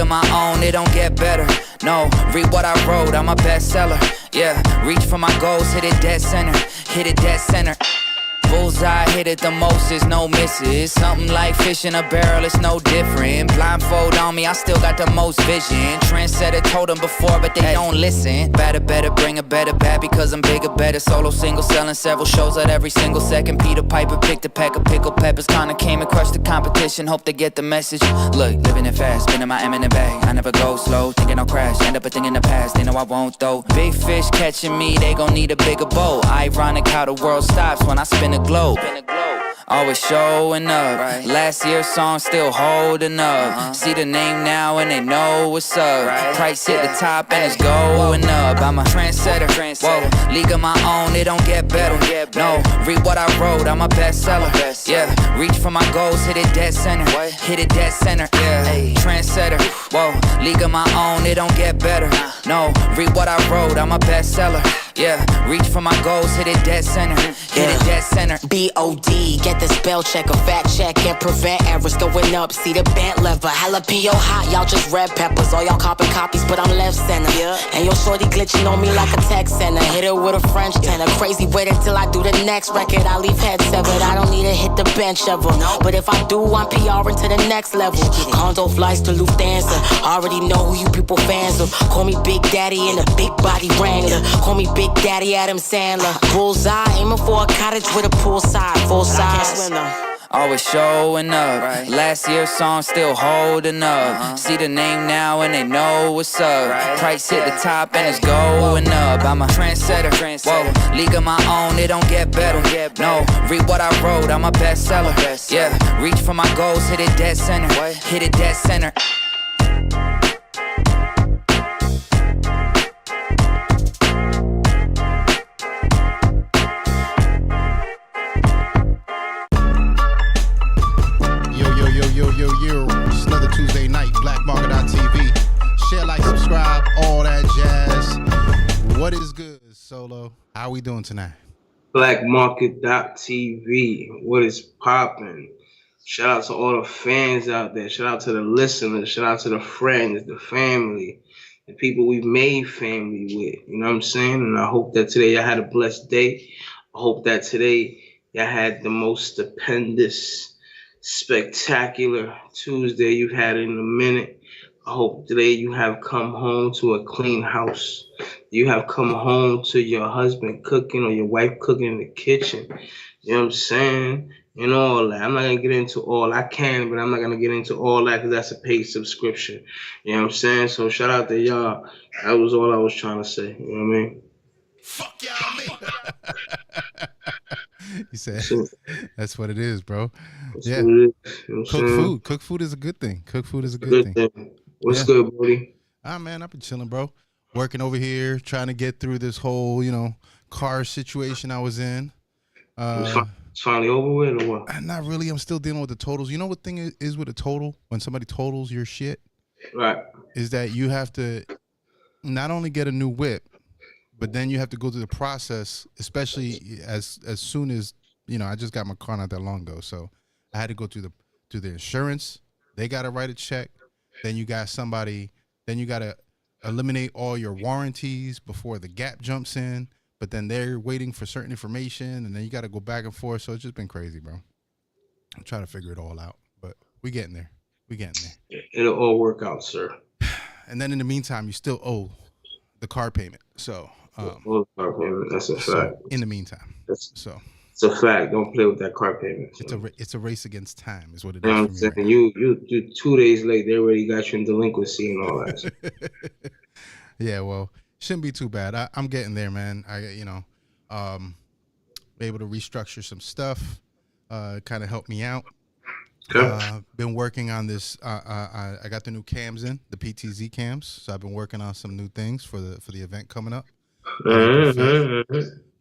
of my own, it don't get better. No, read what I wrote, I'm a bestseller. Yeah, reach for my goals, hit it dead center. Hit it dead center. Bullseye, hit it the most, there's no misses. Something like fish in a barrel, it's no different. Blindfold on me, I still got the most vision. Trendsetter told them before, but they don't listen. Better, bring a better bad because I'm bigger, better. Solo single, selling several shows at every single second. Peter Piper picked a pack of pickled peppers. Kinda came and crushed the competition, hope they get the message. Look, living it fast, spinning my M in the bag. I never go slow, thinking I'll crash. End up a thing in the past, they know I won't though. Big fish catching me, they gon' need a bigger boat. Ironic how the world stops when I spin a globe. Always showing up. Right. Last year's song still holding up. See the name now and they know what's up. Right. Price hit the top and it's going up. I'm a trendsetter. Whoa, league of my own, it don't get better. No, read what I wrote, I'm a bestseller. Yeah, reach for my goals, hit it dead center. Hit it dead center. Yeah, trendsetter. Whoa, league of my own, it don't get better. No, read what I wrote, I'm a bestseller. Yeah, reach for my goals, hit it dead center. Hit it dead center. B.O.D. Get the spell check, a fact check, and prevent errors going up. See the bent lever, jalapeno hot, y'all just red peppers. All y'all copping copies, but I'm left center. And your shorty glitching on me like a text center. Hit her with a French tenor. Crazy wait until I do the next record. I leave head severed. I don't need to hit the bench ever. But if I do, I'm PRing to the next level. Condo flights to Lufthansa. Already know who you people fans of. Call me Big Daddy in a big body Wrangler. Call me Big Daddy Adam Sandler. Bullseye, aiming for a cottage with a poolside, full size. Always showing up. Right. Last year's song still holding up. See the name now and they know what's up. Right. Price hit the top and it's going up. I'm a trendsetter. Whoa, league of my own, it don't get better. No, read what I wrote, I'm a bestseller. Yeah, reach for my goals, hit it dead center. Hit it dead center. Yo, it's another Tuesday night, blackmarket.tv. Share, like, subscribe, all that jazz. What is good, Solo? How we doing tonight? Blackmarket.tv. What is popping? Shout out to all the fans out there. Shout out to the listeners. Shout out to the friends, the family, the people we've made family with. You know what I'm saying? And I hope that today y'all had a blessed day. I hope that today y'all had the most stupendous, spectacular Tuesday you've had in a minute. I hope today you have come home to a clean house. You have come home to your husband cooking or your wife cooking in the kitchen. You know what I'm saying? And all that. I'm not going to get into all. I can, but I'm not going to get into all that because that's a paid subscription. You know what I'm saying? So shout out to y'all. That was all I was trying to say. You know what I mean? Fuck y'all, man. He said, that's what it is, bro. Yeah. Cook food is a good thing. Cook food is a good thing. What's good, buddy? Man, I've been chilling, bro. Working over here, trying to get through this whole, car situation I was in. It's finally over with or what? Not really. I'm still dealing with the totals. You know what thing is with a total? When somebody totals your shit? Right. Is that you have to not only get a new whip, but then you have to go through the process, especially as soon as, I just got my car not that long ago. So I had to go through the insurance. They got to write a check. Then you got to eliminate all your warranties before the gap jumps in. But then they're waiting for certain information, and then you got to go back and forth. So it's just been crazy, bro. I'm trying to figure it all out, but we getting there. It'll all work out, sir. And then in the meantime, you still owe the car payment. So car payment. That's a fact. In the meantime, it's a fact. Don't play with that car payment. So. It's a race against time, is what it is. You know what I'm saying? Right, you 2 days late. They already got you in delinquency and all that. Yeah, well, shouldn't be too bad. I'm getting there, man. Able to restructure some stuff. Kind of helped me out. Okay. Been working on this. I got the new cams in, the PTZ cams. So I've been working on some new things for the event coming up.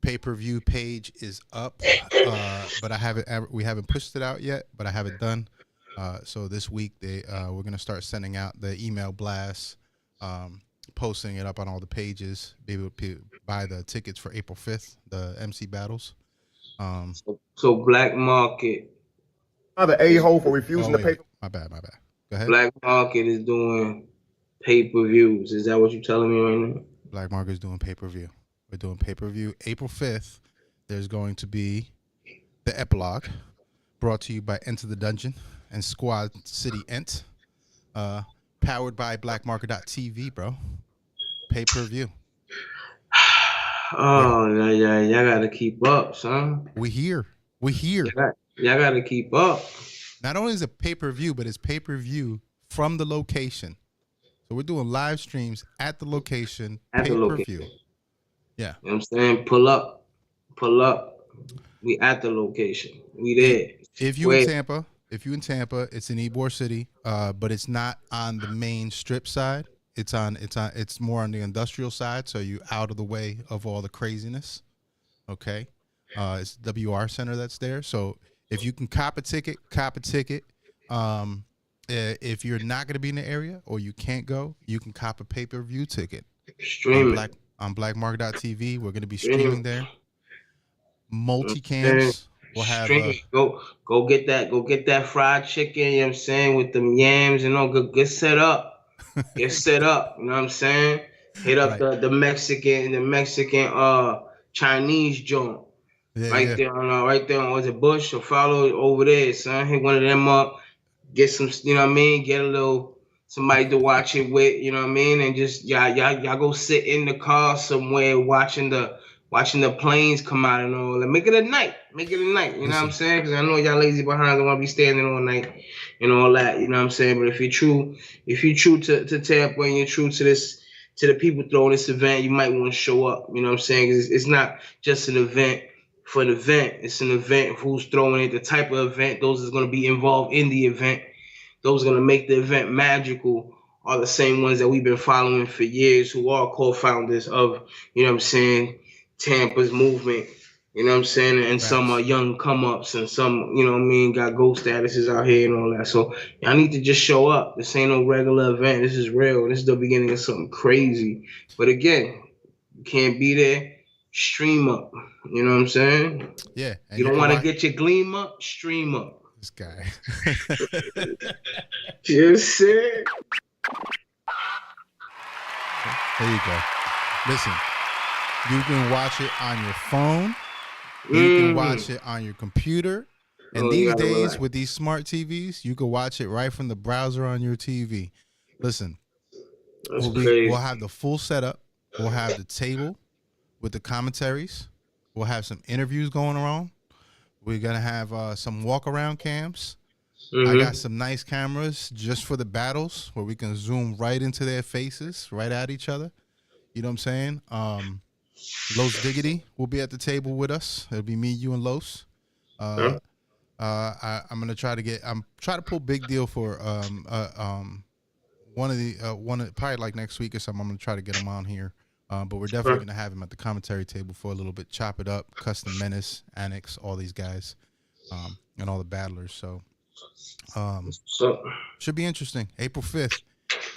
Pay-per-view page is up, but we haven't pushed it out yet. But I have it done. So this week we're gonna start sending out the email blasts, posting it up on all the pages. Be able to buy the tickets for April 5th, the MC battles. So Black Market. The a-hole for refusing to pay. My bad. Go ahead. Black Market is doing pay-per-views. Is that what you're telling me right now? Black Market's doing pay-per-view. We're doing pay-per-view April 5th. There's going to be the Epilogue, brought to you by Enter the Dungeon and Squad City Ent, powered by blackmarket.tv, bro. Pay-per-view. Oh, yeah, y'all gotta keep up, son. We here. Y'all gotta keep up. Not only is it pay-per-view, but it's pay-per-view from the location. So we're doing live streams at the location, pay-per-view. Yeah. You know what I'm saying? Pull up. We at the location. We there. If you in Tampa, it's in Ybor City, but it's not on the main strip side. It's more on the industrial side, so you out of the way of all the craziness. Okay. It's WR Center that's there. So if you can cop a ticket. If you're not going to be in the area or you can't go, you can cop a pay-per-view ticket. Stream on blackmarket.tv. We're going to be streaming there. Multi-cams. We'll have go get that fried chicken, you know what I'm saying, with them yams and all. Get set up. Get set up, you know what I'm saying? Hit up the Mexican Chinese joint. There on was it Bush or follow over there, son. Hit one of them up. Get some, you know what I mean? Get a little somebody to watch it with, you know what I mean? And just y'all go sit in the car somewhere watching the planes come out and all that. Make it a night. You know what I'm saying? Because I know y'all lazy behind don't want to be standing all night and all that. You know what I'm saying? But if you're true to Tampa and you're true to the people throwing this event, you might want to show up. You know what I'm saying? Because it's not just an event for an event. It's an event of who's throwing it, the type of event, those is going to be involved in the event. Those are going to make the event magical are the same ones that we've been following for years, who are co-founders of, you know what I'm saying, Tampa's movement, you know what I'm saying? And some are young come-ups and some, you know what I mean, got ghost statuses out here and all that. So y'all need to just show up. This ain't no regular event. This is real. This is the beginning of something crazy. But again, you can't be there. Stream up. You know what I'm saying? Yeah. You don't want to get your gleam up? Stream up. This guy. Just said. There you go. Listen. You can watch it on your phone. You can watch it on your computer. And these days, with these smart TVs, you can watch it right from the browser on your TV. Listen, we'll have the full setup. We'll have the table with the commentaries. We'll have some interviews going around. We're going to have some walk-around cams. I got some nice cameras just for the battles where we can zoom right into their faces, right at each other. You know what I'm saying? Los Diggity will be at the table with us. It'll be me, you, and Los. I'm gonna try to pull Big Deal for probably like next week or something. I'm gonna try to get him on here. But we're definitely gonna have him at the commentary table for a little bit, chop it up, Custom Menace, Annex, all these guys, and all the battlers. So should be interesting. April 5th.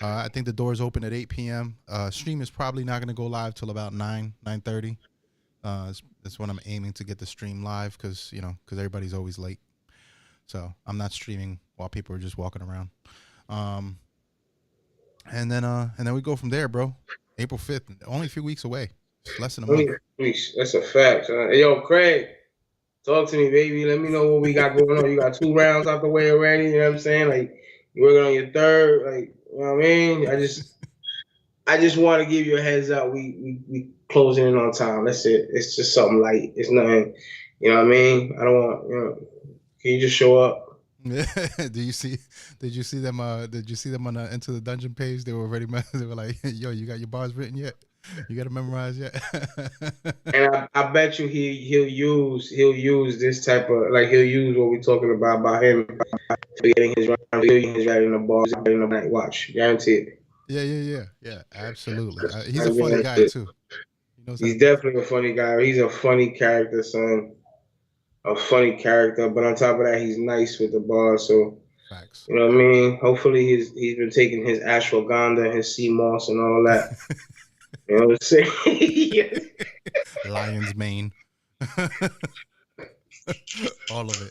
I think the doors open at 8 p.m. Stream is probably not going to go live till about 9:30. That's when I'm aiming to get the stream live because everybody's always late. So I'm not streaming while people are just walking around. And then we go from there, bro. April 5th, only a few weeks away. It's less than a month. That's a fact. Hey, yo, Craig, talk to me, baby. Let me know what we got going on. You got 2 rounds out the way already. You know what I'm saying? Like, you're working on your third. Like, you know what I mean? I just want to give you a heads up. We closing in on time. That's it. It's just something light. It's nothing. You know what I mean? I don't want. Can you just show up? Did you see them? Did you see them on the Into the Dungeon page? They were already. They were like, "Yo, you got your bars written yet? You got to memorize yet?" And I bet you he'll use this type of he'll use what we're talking about him getting his writing the bars in the night. Watch, guarantee it. Yeah. Absolutely. He's a funny guy too. He's definitely a funny guy. He's a funny character, son. A funny character, but on top of that, he's nice with the bars. So, facts. You know what I mean? Hopefully, he's been taking his ashwagandha, his sea moss, and all that. You know what I'm saying? Lion's mane. All of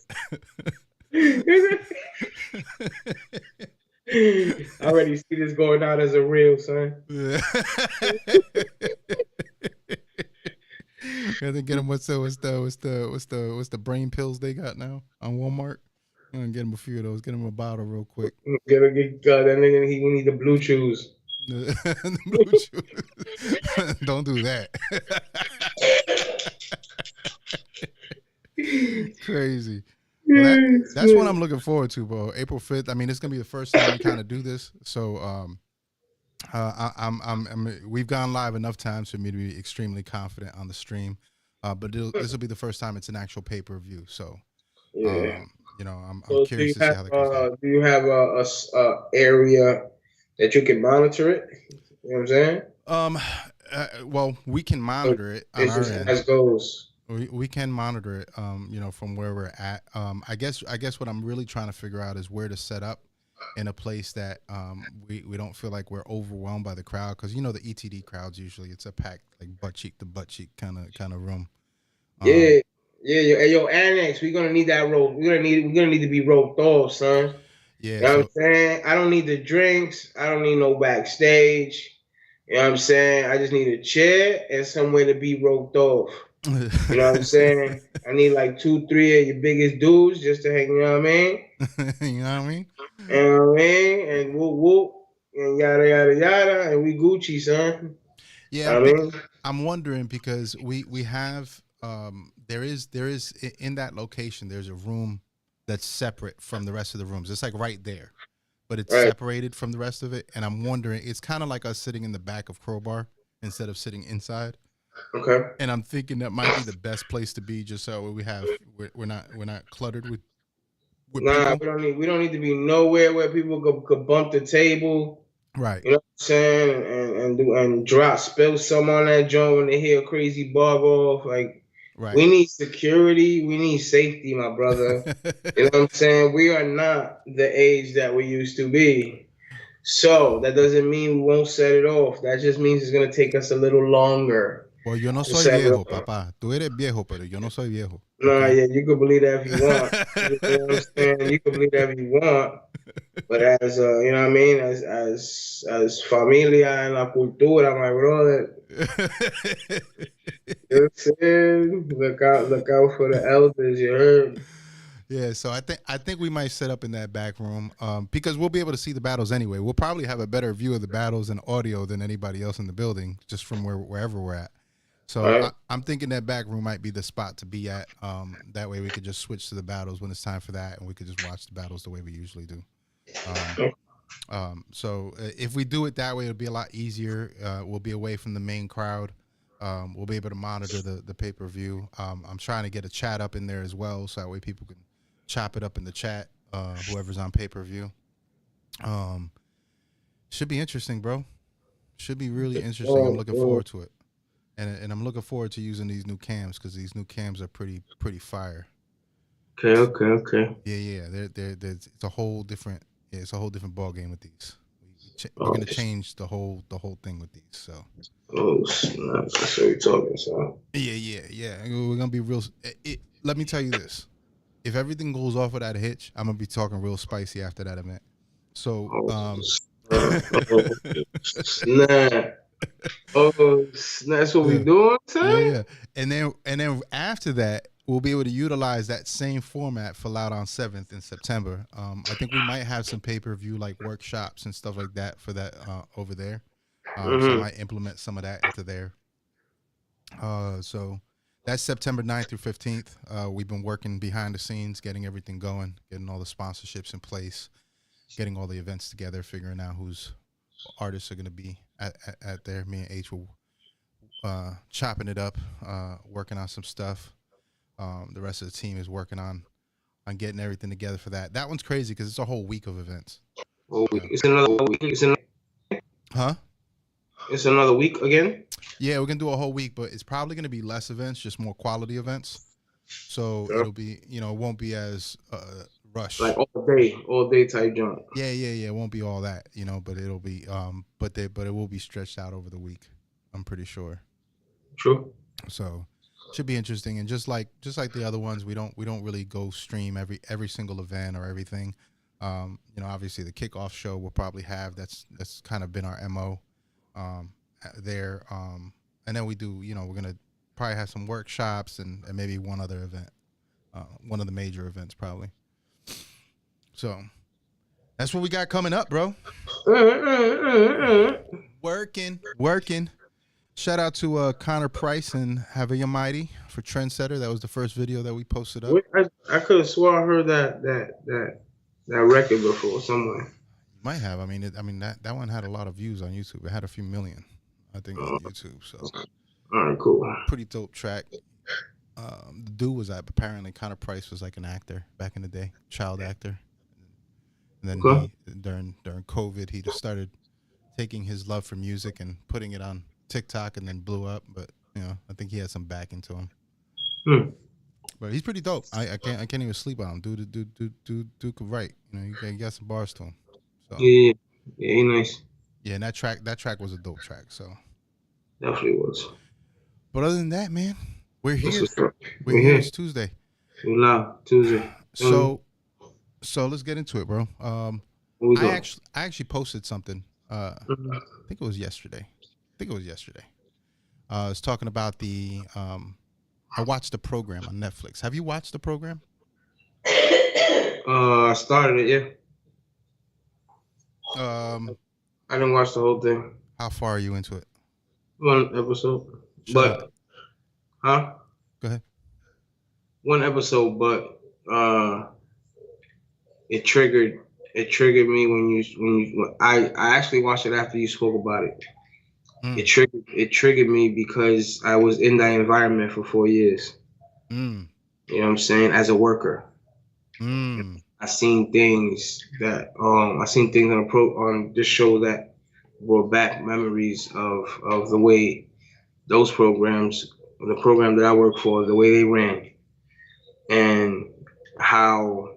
it. I already see this going out as a reel, son. Yeah. Gotta get them. What's the brain pills they got now on Walmart? I'm gonna get him a few of those. Get him a bottle real quick. Get that nigga. He need the blue chews. The blue chew. Don't do that. Crazy. Well, that's what I'm looking forward to, bro. April 5th. I mean, it's gonna be the first time we kind of do this. So, we've gone live enough times for me to be extremely confident on the stream. But this will be the first time it's an actual pay-per-view. So, Yeah. I'm So curious to see how that goes down. do you have a area that you can monitor it? You know what I'm saying? Well, we can monitor it on It's our just end. as goes. We can monitor it, from where we're at. I guess what I'm really trying to figure out is where to set up in a place that we don't feel like we're overwhelmed by the crowd, because the ETD crowds usually it's a packed like butt cheek to butt cheek kind of room. Yeah. Hey, yo, Annex, we're gonna need that rope. We're gonna need to be roped off, son. Yeah. You know what I'm saying? I don't need the drinks. I don't need no backstage. You know what I'm saying? I just need a chair and somewhere to be roped off. You know what I'm saying? I need like 2-3 of your biggest dudes just to hang, you know what I mean? You know what I mean? You know what I mean? And whoop whoop and yada yada yada and we Gucci, son. Yeah, You know what I mean? I'm wondering because we have there is in that location there's a room that's separate from the rest of the rooms. It's like right there, but it's separated from the rest of it. And I'm wondering, it's kind of like us sitting in the back of Crowbar instead of sitting inside. Okay. And I'm thinking that might be the best place to be, just so we're not cluttered with Nah, people. we don't need to be nowhere where people could bump the table. Right. You know what I'm saying? And drop spill some on that joint when they hear a crazy bug off. Like, we need security. We need safety, my brother. You know what I'm saying? We are not the age that we used to be. So that doesn't mean we won't set it off. That just means it's gonna take us a little longer. Well, yo no soy viejo, papá. Tú eres viejo, pero yo no soy viejo. Nah, yeah, you can believe that if you want. You know what I'm saying? You can believe that if you want. But as you know what I mean, as familia en la cultura, my brother. You know what I'm saying? Look out for the elders, you heard? Yeah, so I think we might set up in that back room because we'll be able to see the battles anyway. We'll probably have a better view of the battles and audio than anybody else in the building, just from wherever we're at. So I'm thinking that back room might be the spot to be at. That way we could just switch to the battles when it's time for that, and we could just watch the battles the way we usually do. So if we do it that way, it'll be a lot easier. We'll be away from the main crowd. We'll be able to monitor the pay-per-view. I'm trying to get a chat up in there as well, so that way people can chop it up in the chat, whoever's on pay-per-view. Should be interesting, bro. Should be really interesting. I'm looking forward to it. And I'm looking forward to using these new cams because these new cams are pretty fire. Okay. Yeah. It's a whole different ball game with these. We're gonna change the whole thing with these. So. Oh snap! That's what you're talking, so. Yeah. We're gonna be real. Let me tell you this: if everything goes off without a hitch, I'm gonna be talking real spicy after that event. So. Snap. That's what we doing, son? Yeah. And then after that, we'll be able to utilize that same format for Loud on 7th in September. I think we might have some pay-per-view like workshops and stuff like that for that over there. So I might implement some of that into there. So that's September 9th through 15th. We've been working behind the scenes, getting everything going, getting all the sponsorships in place, getting all the events together, figuring out whose artists are going to be at there. Me and H will chopping it up, working on some stuff. The rest of the team is working on getting everything together for that. That one's crazy because it's a whole week of events. It's another week. Huh? It's another week again? Yeah, we're going to do a whole week, but it's probably going to be less events, just more quality events. So it'll be, it won't be as rush. Like all day type jump. Yeah. It won't be all that, but it'll be, but it will be stretched out over the week. I'm pretty sure. True. So should be interesting. And just like the other ones, we don't really go stream every single event or everything. You know, obviously the kickoff show we'll probably have. That's kind of been our MO there. And then we do, you know, we're gonna probably have some workshops and maybe one other event, one of the major events probably. So that's what we got coming up, bro. Working. Shout out to Connor Price and Javier Mighty for Trendsetter. That was the first video that we posted up. I could have swore I heard that record before somewhere. You might have. I mean, that one had a lot of views on YouTube. It had a few million, I think, on YouTube. So, all right, cool. Pretty dope track. The dude was apparently Connor Price was like an actor back in the day, child actor. And then during COVID, he just started taking his love for music and putting it on TikTok, and then blew up. But you know, I think he had some backing to him. But he's pretty dope. I can't even sleep on him. Dude could write. You know, you got some bars to him. So yeah, he's nice. Yeah, and that track was a dope track. So definitely was. But other than that, man, we're here. We're here. It's Tuesday. We're live Tuesday. So let's get into it, bro. I actually posted something. I think it was yesterday. I was talking about the. I watched the program on Netflix. Have you watched the program? I started it. Yeah. I didn't watch the whole thing. How far are you into it? One episode. Go ahead. One episode, but it triggered me when I actually watched it after you spoke about it. It triggered me because I was in that environment for 4 years. You know what I'm saying? As a worker. I seen things on this show that brought back memories of the way those programs, the program that I work for, the way they ran, and how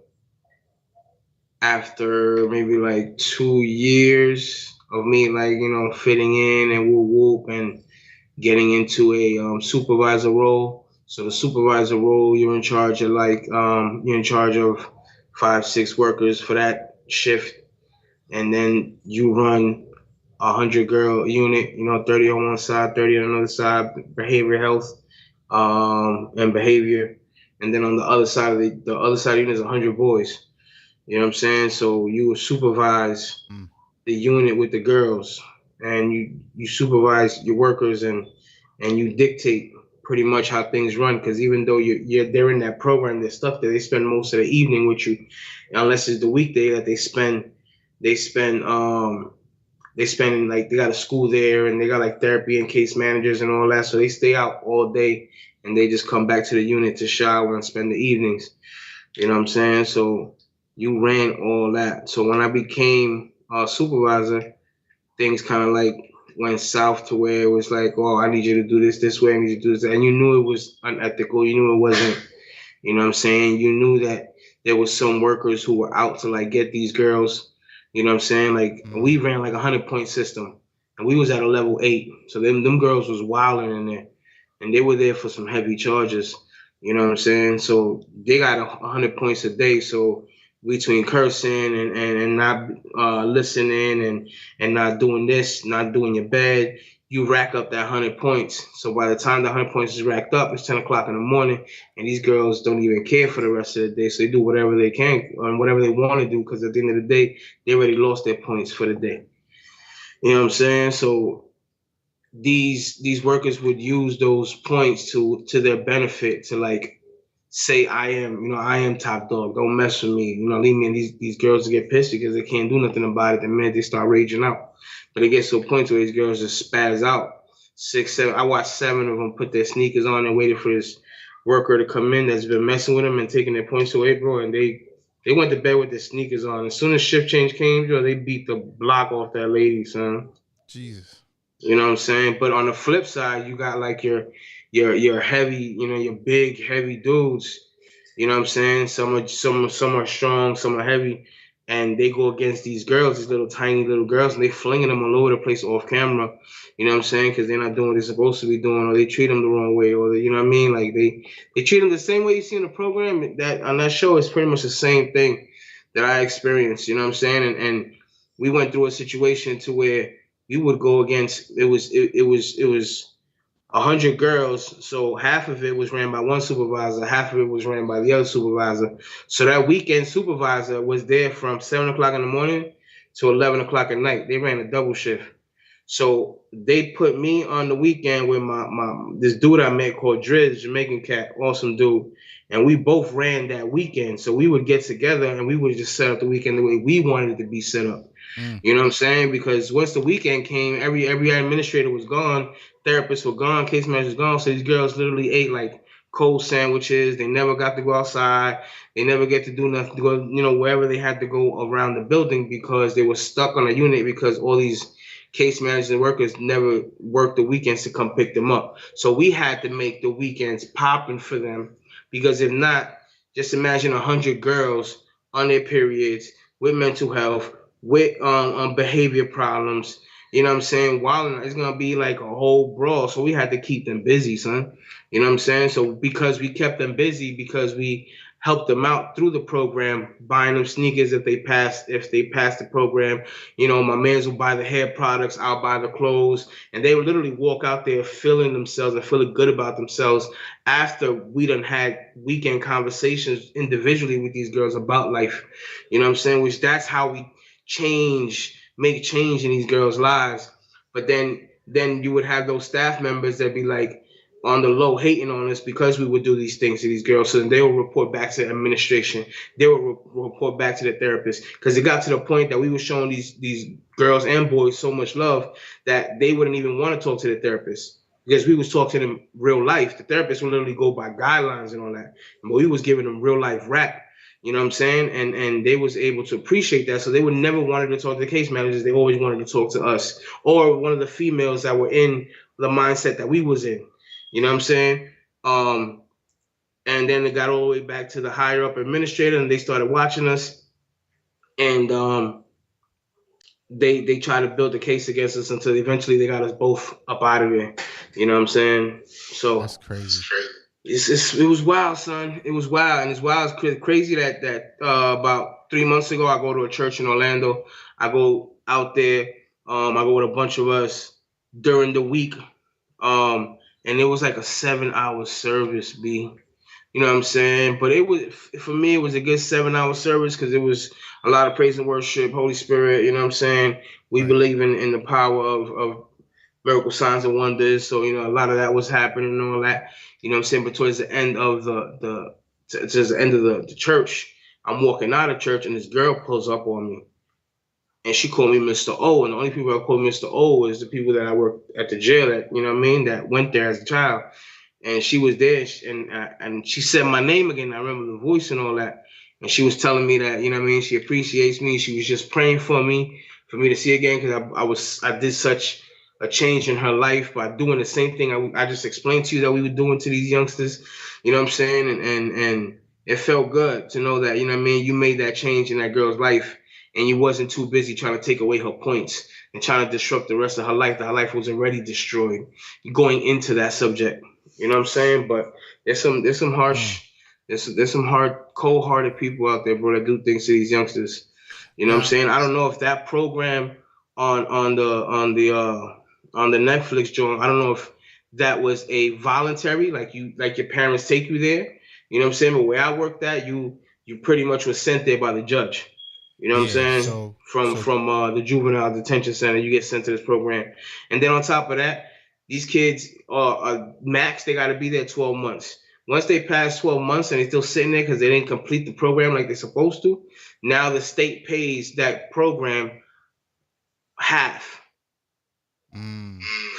after maybe like 2 years of me, like, you know, fitting in and whoop and getting into a supervisor role. So the supervisor role, you're in charge of 5-6 workers for that shift, and then you run 100-girl unit, you know, 30 on one side, 30 on another side, behavior health, and behavior, and then on the other side of the other side of the unit is 100 boys. You know what I'm saying? So you supervise the unit with the girls, and you supervise your workers, and you dictate pretty much how things run. Because even though they're in that program, there's stuff that they spend most of the evening with you, unless it's the weekday that they spend like, they got a school there, and they got like therapy and case managers and all that. So they stay out all day, and they just come back to the unit to shower and spend the evenings. You know what I'm saying? So you ran all that. So when I became a supervisor, things kind of like went south to where it was like, oh, I need you to do this way, I need you to do this. And you knew it was unethical. You knew it wasn't, you know what I'm saying? You knew that there was some workers who were out to like get these girls. You know what I'm saying? Like, we ran like a 100-point system, and we was at a level 8. So them girls was wilding in there, and they were there for some heavy charges. You know what I'm saying? So they got 100 points a day. So between cursing and not listening and not doing this, not doing your bed, you rack up that 100 points. So by the time the 100 points is racked up, it's 10 o'clock in the morning, and these girls don't even care for the rest of the day. So they do whatever they can and whatever they want to do, because at the end of the day, they already lost their points for the day. You know what I'm saying? So these workers would use those points to their benefit, to like say, I am top dog. Don't mess with me. You know, leave me. And these girls get pissed because they can't do nothing about it. The minute they start raging out. But it gets to a point where these girls just spaz out. 6, 7. I watched 7 of them put their sneakers on and waited for this worker to come in that's been messing with them and taking their points away, bro. And they went to bed with their sneakers on. As soon as shift change came, bro, they beat the block off that lady, son. Jesus. You know what I'm saying? But on the flip side, you got like your heavy, you know, your big heavy dudes. You know what I'm saying? Some are strong, some are heavy, and they go against these girls, these little tiny little girls, and they flinging them all over the place off camera. You know what I'm saying? Because they're not doing what they're supposed to be doing, or they treat them the wrong way, or you know what I mean? Like they treat them the same way you see in the program. That on that show is pretty much the same thing. that I experienced. You know what I'm saying? And we went through a situation to where we would go against. It was 100 girls, so half of it was ran by one supervisor, half of it was ran by the other supervisor. So that weekend supervisor was there from 7 o'clock in the morning to 11 o'clock at night. They ran a double shift. So they put me on the weekend with my this dude I met called Driz, Jamaican cat, awesome dude. And we both ran that weekend. So we would get together and we would just set up the weekend the way we wanted it to be set up. Mm. You know what I'm saying? Because once the weekend came, every administrator was gone, therapists were gone, case managers gone. So these girls literally ate like cold sandwiches. They never got to go outside. They never get to do nothing to go, wherever they had to go around the building because they were stuck on a unit because all these case managers and workers never worked the weekends to come pick them up. So we had to make the weekends popping for them because if not, just imagine 100 girls on their periods with mental health, with behavior problems. You know what I'm saying? Wow, it's gonna be like a whole brawl. So we had to keep them busy, son. You know what I'm saying? So because we kept them busy, because we helped them out through the program, buying them sneakers if they passed the program. My mans would buy the hair products, I'll buy the clothes, and they would literally walk out there feeling themselves and feeling good about themselves after we done had weekend conversations individually with these girls about life. You know what I'm saying? Which that's how we make change in these girls' lives. But then you would have those staff members that be like on the low hating on us because we would do these things to these girls. So then they will report back to administration. They will report back to the therapist because it got to the point that we were showing these girls and boys so much love that they wouldn't even want to talk to the therapist because we was talking to them real life. The therapist would literally go by guidelines and all that, but we was giving them real life rap. You know what I'm saying? And they was able to appreciate that. So they would never wanted to talk to the case managers. They always wanted to talk to us or one of the females that were in the mindset that we was in. You know what I'm saying? And then it got all the way back to the higher up administrator and they started watching us. And they tried to build a case against us until eventually they got us both up out of there. You know what I'm saying? So That's crazy. It was wild, son. It was wild, and it's wild. It's crazy that about 3 months ago, I go to a church in Orlando. I go out there. I go with a bunch of us during the week, and it was like a 7-hour service. You know what I'm saying? But it was for me. It was a good 7-hour service because it was a lot of praise and worship, Holy Spirit. You know what I'm saying? We Right. believe in the power of miracle signs and wonders. So a lot of that was happening and all that. You know what I'm saying? But towards the end of the church, I'm walking out of church and this girl pulls up on me. And she called me Mr. O. And the only people that called Mr. O is the people that I worked at the jail that, you know what I mean, that went there as a child. And she was there and she said my name again. I remember the voice and all that. And she was telling me that, you know what I mean, she appreciates me. She was just praying for me to see again because I did such a change in her life by doing the same thing I just explained to you that we were doing to these youngsters. You know what I'm saying? And it felt good to know that, you know what I mean, you made that change in that girl's life and you wasn't too busy trying to take away her points and trying to disrupt the rest of her life. That her life was already destroyed going into that subject. You know what I'm saying? But there's some harsh, there's some hard, cold-hearted people out there, bro, that do things to these youngsters. You know what I'm saying? I don't know if that program on the Netflix joint, I don't know if that was a voluntary, like your parents take you there. You know what I'm saying? But where I worked at, you pretty much was sent there by the judge. You know what I'm saying? So From the juvenile detention center, you get sent to this program, and then on top of that, these kids are max. They got to be there 12 months. Once they pass 12 months and they're still sitting there because they didn't complete the program like they're supposed to, now the state pays that program half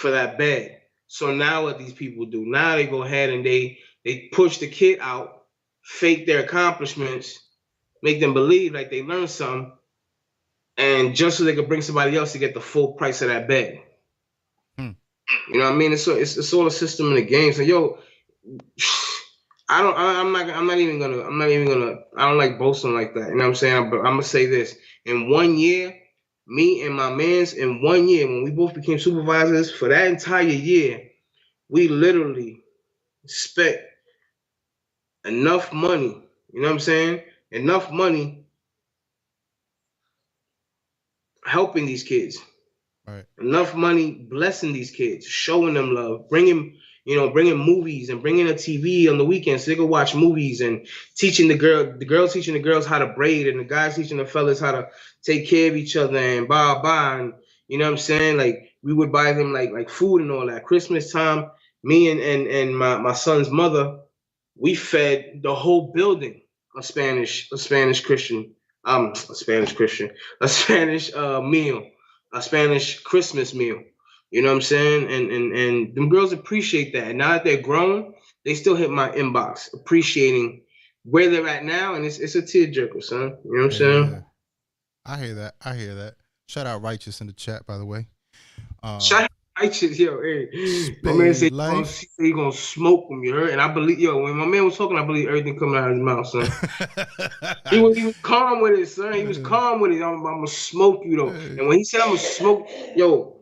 for that bed. So now what these people do? Now they go ahead and they push the kid out, fake their accomplishments, make them believe like they learned something, and just so they could bring somebody else to get the full price of that bed. You know what I mean? It's all a system in the game. So I don't like boasting like that. You know what I'm saying? But I'm gonna say this. In 1 year, me and my mans, in 1 year, when we both became supervisors, for that entire year, we literally spent enough money, you know what I'm saying? Enough money helping these kids. Right. Enough money blessing these kids, showing them love, bringing movies and bringing a TV on the weekends so they can watch movies and teaching the girls teaching the girls how to braid and the guys teaching the fellas how to take care of each other and blah. And you know what I'm saying? Like we would buy them like food and all that. Christmas time, me and my son's mother, we fed the whole building a Spanish Christian, a Spanish Christian, a Spanish meal, a Spanish Christmas meal. You know what I'm saying? And them girls appreciate that. And now that they're grown, they still hit my inbox, appreciating where they're at now, and it's a tearjerker, son. You know what I'm saying? Yeah. I hear that. I hear that. Shout out Righteous in the chat, by the way. Shout out Righteous, yo, hey. My Spade man said life. he gonna smoke him, you heard? And I believe, yo, when my man was talking, I believe everything coming out of his mouth, son. He was calm with it, son. He was calm with it. I'm gonna smoke you though. And when he said I'm gonna smoke, yo,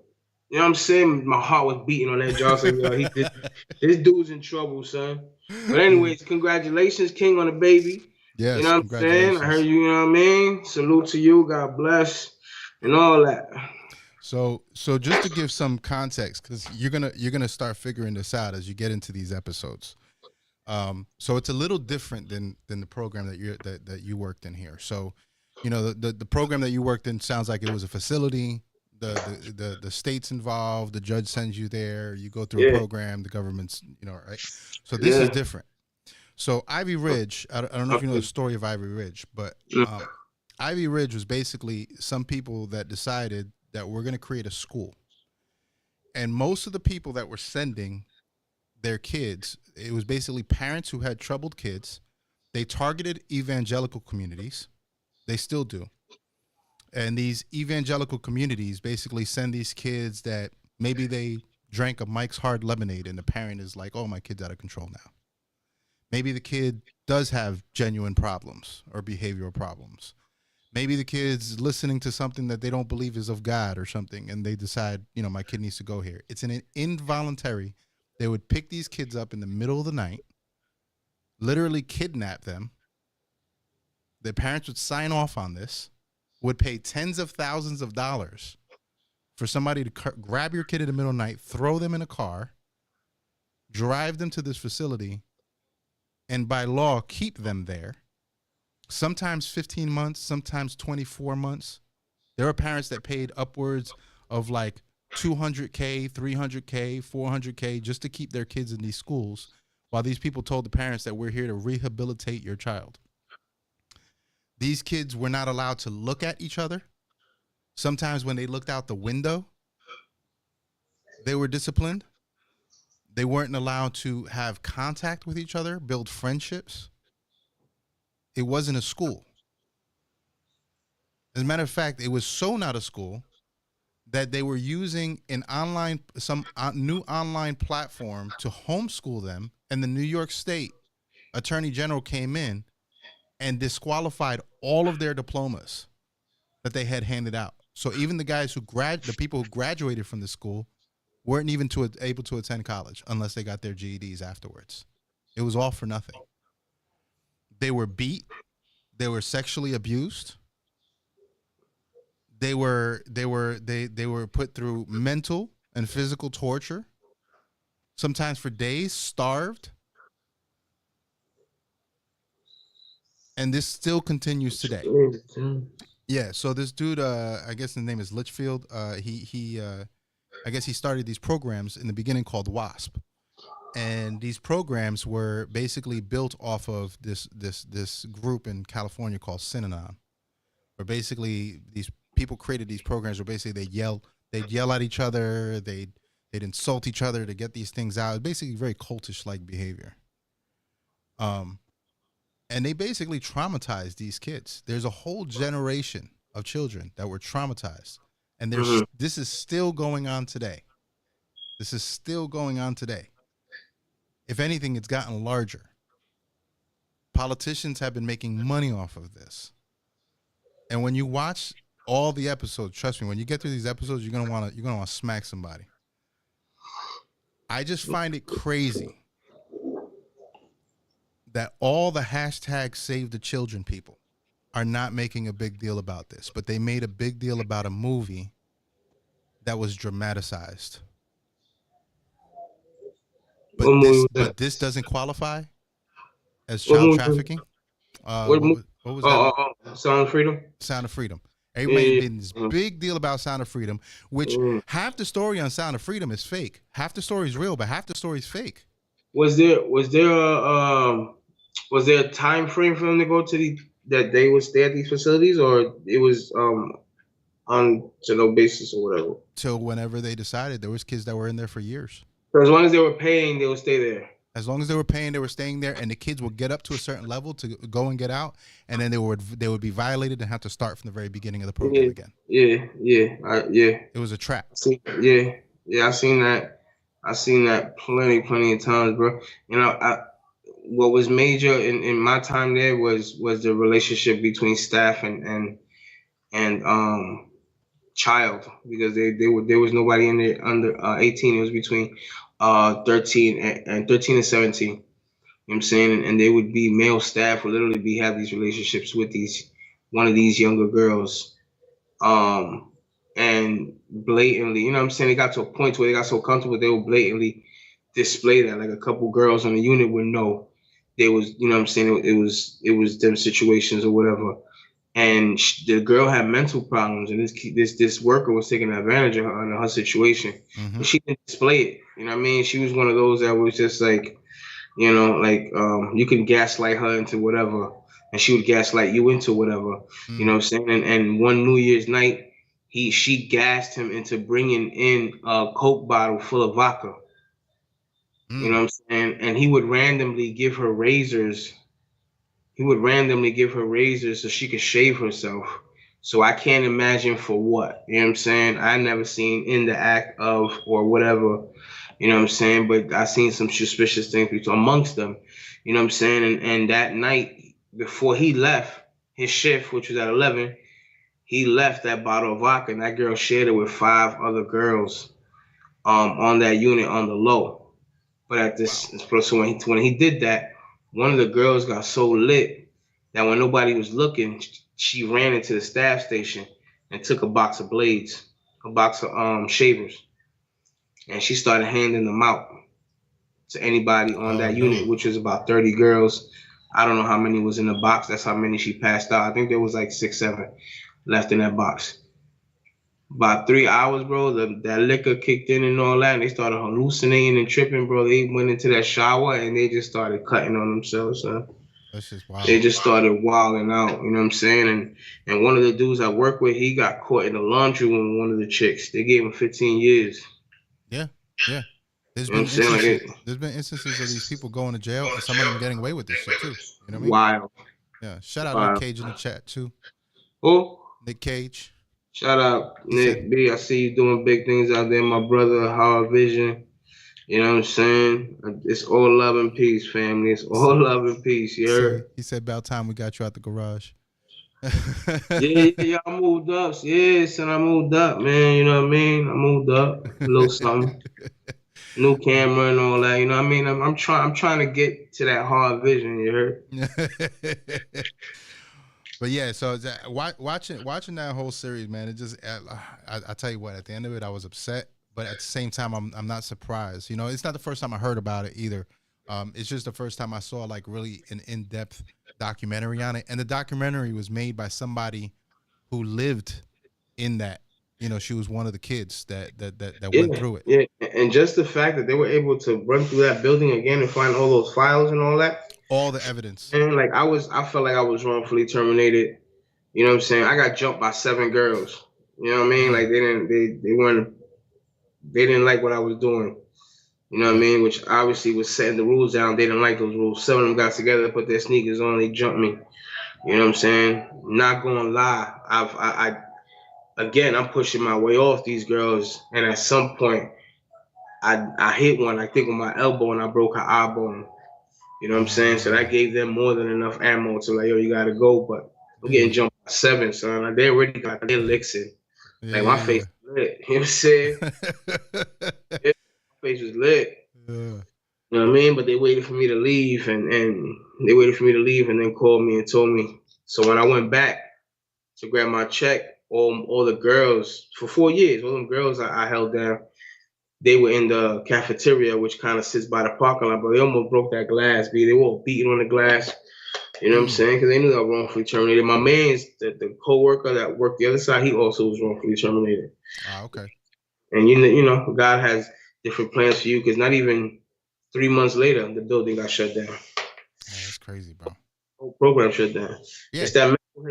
you know what I'm saying? My heart was beating on that jaw. So, yo, this dude's in trouble, son. But anyways, congratulations, King, on the baby. Yes, you know what I'm saying? I heard you know what I mean? Salute to you, God bless, and all that. So just to give some context, because you're gonna start figuring this out as you get into these episodes. So it's a little different than the program that you worked in here. So, you know, the program that you worked in sounds like it was a facility. The state's involved. The judge sends you there. You go through a program. The government's, you know, right. So this is different. So Ivy Ridge, I don't know if you know the story of Ivy Ridge, but Ivy Ridge was basically some people that decided that we're going to create a school. And most of the people that were sending their kids, it was basically parents who had troubled kids. They targeted evangelical communities. They still do. And these evangelical communities basically send these kids that maybe they drank a Mike's Hard Lemonade and the parent is like, oh, my kid's out of control now. Maybe the kid does have genuine problems or behavioral problems. Maybe the kid's listening to something that they don't believe is of God or something, and they decide, you know, my kid needs to go here. It's an involuntary. They would pick these kids up in the middle of the night, literally kidnap them. Their parents would sign off on this, would pay tens of thousands of dollars for somebody to grab your kid in the middle of the night, throw them in a car, drive them to this facility, and by law, keep them there. Sometimes 15 months, sometimes 24 months. There are parents that paid upwards of like $200K, $300K, $400K just to keep their kids in these schools, while these people told the parents that we're here to rehabilitate your child. These kids were not allowed to look at each other. Sometimes when they looked out the window, they were disciplined. They weren't allowed to have contact with each other, build friendships. It wasn't a school. As a matter of fact, it was so not a school that they were using some new online platform to homeschool them, and the New York State Attorney General came in and disqualified all of their diplomas that they had handed out. So even the guys the people who graduated from the school weren't even able to attend college unless they got their GEDs afterwards. It was all for nothing. They were beat. They were sexually abused. They were put through mental and physical torture, sometimes for days, starved. And this still continues today. Yeah, so this dude, I guess his name is Litchfield. I guess he started these programs in the beginning called WASP. And these programs were basically built off of this group in California called Synanon, where basically these people created these programs where basically they'd yell at each other, they'd insult each other to get these things out. Basically very cultish like behavior. And they basically traumatized these kids. There's a whole generation of children that were traumatized. And this is still going on today. This is still going on today. If anything, it's gotten larger. Politicians have been making money off of this. And when you watch all the episodes, trust me, when you get through these episodes, you're gonna want to smack somebody. I just find it crazy that all the hashtag save the children people are not making a big deal about this, but they made a big deal about a movie that was dramatized. What movie was that? But this doesn't qualify as What child movie? trafficking. What movie? What was that? Sound of Freedom. Sound of Freedom. Everybody Yeah. made this big deal about Sound of Freedom, which half the story on Sound of Freedom is fake. Half the story is real, but half the story is fake. Was there a time frame for them to go to that they would stay at these facilities, or it was on to no basis or whatever? Till whenever they decided, there was kids that were in there for years. So as long as they were paying, they would stay there. As long as they were paying, they were staying there, and the kids would get up to a certain level to go and get out, and then they would be violated and have to start from the very beginning of the program again. Yeah. It was a trap. I seen that. I seen that plenty of times, bro. You know, what was major in my time there was the relationship between staff and child, because there was nobody in there under 18. It was between 13 and 17. You know what I'm saying? And they would be male staff would literally have these relationships with one of these younger girls. And blatantly, you know what I'm saying? They got to a point where they got so comfortable they would blatantly display that. Like a couple girls on the unit would know there was, you know what I'm saying? It was them situations or whatever. And the girl had mental problems, and this worker was taking advantage of her in her situation. But she didn't display it. You know what I mean? She was one of those that was just like, you know, like you can gaslight her into whatever, and she would gaslight you into whatever. You know what I'm saying? And one New Year's night, she gassed him into bringing in a Coke bottle full of vodka. You know what I'm saying? And he would randomly give her razors. He would randomly give her razors so she could shave herself. So I can't imagine for what. You know what I'm saying? I never seen in the act of or whatever. You know what I'm saying? But I seen some suspicious things amongst them. You know what I'm saying? And that night, before he left his shift, which was at 11, he left that bottle of vodka, and that girl shared it with 5 other girls on that unit on the low. But at this, so when he did that, one of the girls got so lit that when nobody was looking, she ran into the staff station and took a box of blades, a box of shavers, and she started handing them out to anybody on that unit, which was about 30 girls. I don't know how many was in the box. That's how many she passed out. I think there was like 6, 7 left in that box. About 3 hours, bro, that liquor kicked in and all that, and they started hallucinating and tripping, bro. They went into that shower and they just started cutting on themselves, son. That's just wild. They just started wilding out, you know what I'm saying? And one of the dudes I work with, he got caught in the laundry room with one of the chicks. They gave him 15 years. Yeah. There's You know been instances of these people going to jail, and some of them getting away with this shit too. You know what I mean? Wild. Yeah. Shout out Nick Cage in the chat too. Who? Nick Cage. Shout out Nick B. I see you doing big things out there, my brother. Hard Vision. You know what I'm saying? It's all love and peace, family. It's all love and peace. You heard? He said about time we got you out the garage. Yeah, I moved up. Yeah, son, I moved up, man. You know what I mean? I moved up a little something. New camera and all that. You know what I mean? I'm trying to get to that hard vision. You heard? But yeah, so watching that whole series, man, it just I tell you what, at the end of it, I was upset, but at the same time, I'm not surprised. You know, it's not the first time I heard about it either. It's just the first time I saw like really an in-depth documentary on it, and the documentary was made by somebody who lived in that. You know, she was one of the kids that went through it. Yeah, and just the fact that they were able to run through that building again and find all those files and all that. All the evidence. And like I felt like I was wrongfully terminated. You know what I'm saying? I got jumped by 7 girls. You know what I mean? Like they didn't like what I was doing. You know what I mean? Which obviously was setting the rules down. They didn't like those rules. 7 of them got together, put their sneakers on, they jumped me. You know what I'm saying? Not gonna lie. I'm pushing my way off these girls, and at some point I hit one, I think with my elbow, and I broke her eye bone. You know what I'm saying? So that gave them more than enough ammo to like, yo, you gotta go. But I'm getting jumped by 7, son. Like, they already got their licks in. Like my face was lit. You know what I'm saying? My face was lit. You know what I mean? But they waited for me to leave, and then called me and told me So when I went back to grab my check, all the girls for 4 years, all them girls I held down, they were in the cafeteria, which kind of sits by the parking lot, but they almost broke that glass. They were all beating on the glass. You know what I'm saying? Because they knew I was wrongfully terminated. My man's, the co-worker that worked the other side, he also was wrongfully terminated. Ah, okay. And you know, God has different plans for you. Because not even 3 months later, the building got shut down. Yeah, that's crazy, bro. Whole program shut down. Yeah.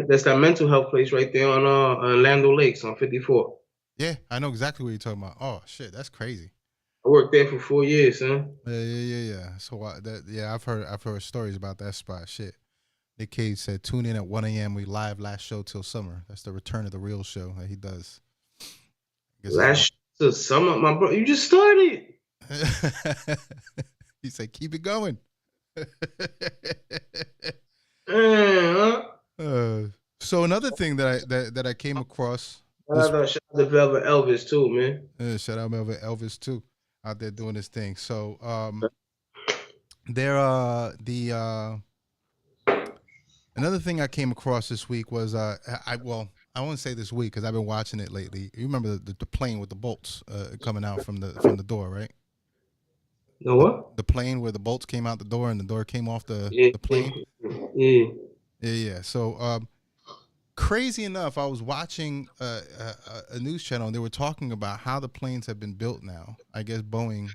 That's that mental health place right there on Lando Lakes on 54. Yeah, I know exactly what you're talking about. Oh shit, that's crazy. I worked there for 4 years, son. Yeah. So I've heard stories about that spot. Shit. Nick Cage said, "Tune in at 1 a.m. We live last show till summer." That's the return of the real show that he does. Last till summer, my bro. You just started. He said, "Keep it going." So another thing that I came across. Shout out to Velvet Elvis too, man. Shout out Velvet Elvis too, out there doing his thing. So another thing I came across this week was I won't say this week because I've been watching it lately. You remember the plane with the bolts coming out from the door, right? The what? The plane where the bolts came out the door and the door came off the plane. Yeah. So crazy enough, I was watching a news channel and they were talking about how the planes have been built now. I guess Boeing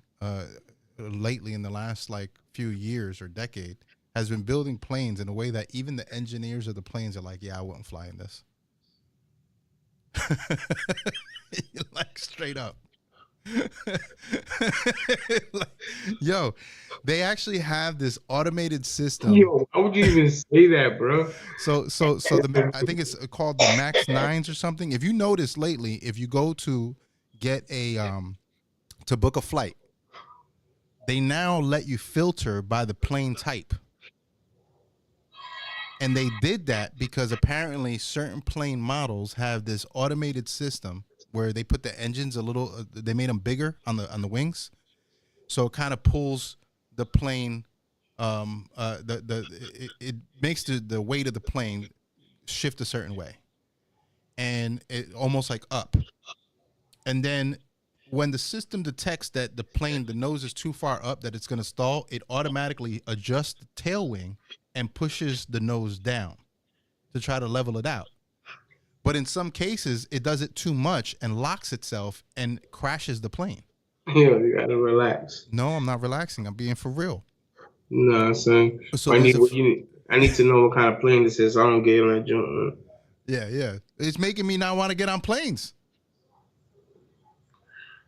lately in the last like few years or decade has been building planes in a way that even the engineers of the planes are like, yeah, I wouldn't fly in this. Like straight up. Like, yo, they actually have this automated system. Yo, how would you even say that, bro? So I think it's called the Max 9s or something. If you notice lately, if you go to get a to book a flight, they now let you filter by the plane type. And they did that because apparently certain plane models have this automated system where they put the engines they made them bigger on the wings, so it kind of pulls the plane. It makes the weight of the plane shift a certain way, and it almost like up. And then when the system detects that the nose is too far up, that it's going to stall, it automatically adjusts the tail wing and pushes the nose down to try to level it out. But in some cases, it does it too much and locks itself and crashes the plane. Yeah, you gotta relax. No, I'm not relaxing. I'm being for real. No, son. So I need to know what kind of plane this is. So I don't get on that jump. Yeah. It's making me not want to get on planes.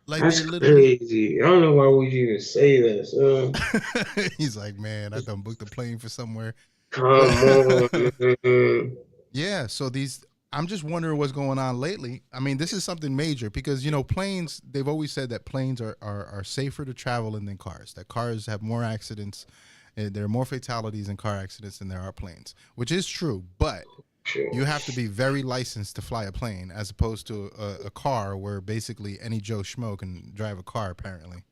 Like that's crazy. I don't know why would you even say that. He's like, man, I done booked a plane for somewhere. Come on. Yeah. So I'm just wondering what's going on lately. I mean, this is something major because, you know, planes, they've always said that planes are safer to travel in than cars, that cars have more accidents. There are more fatalities in car accidents than there are planes, which is true. But you have to be very licensed to fly a plane as opposed to a car where basically any Joe Schmo can drive a car, apparently.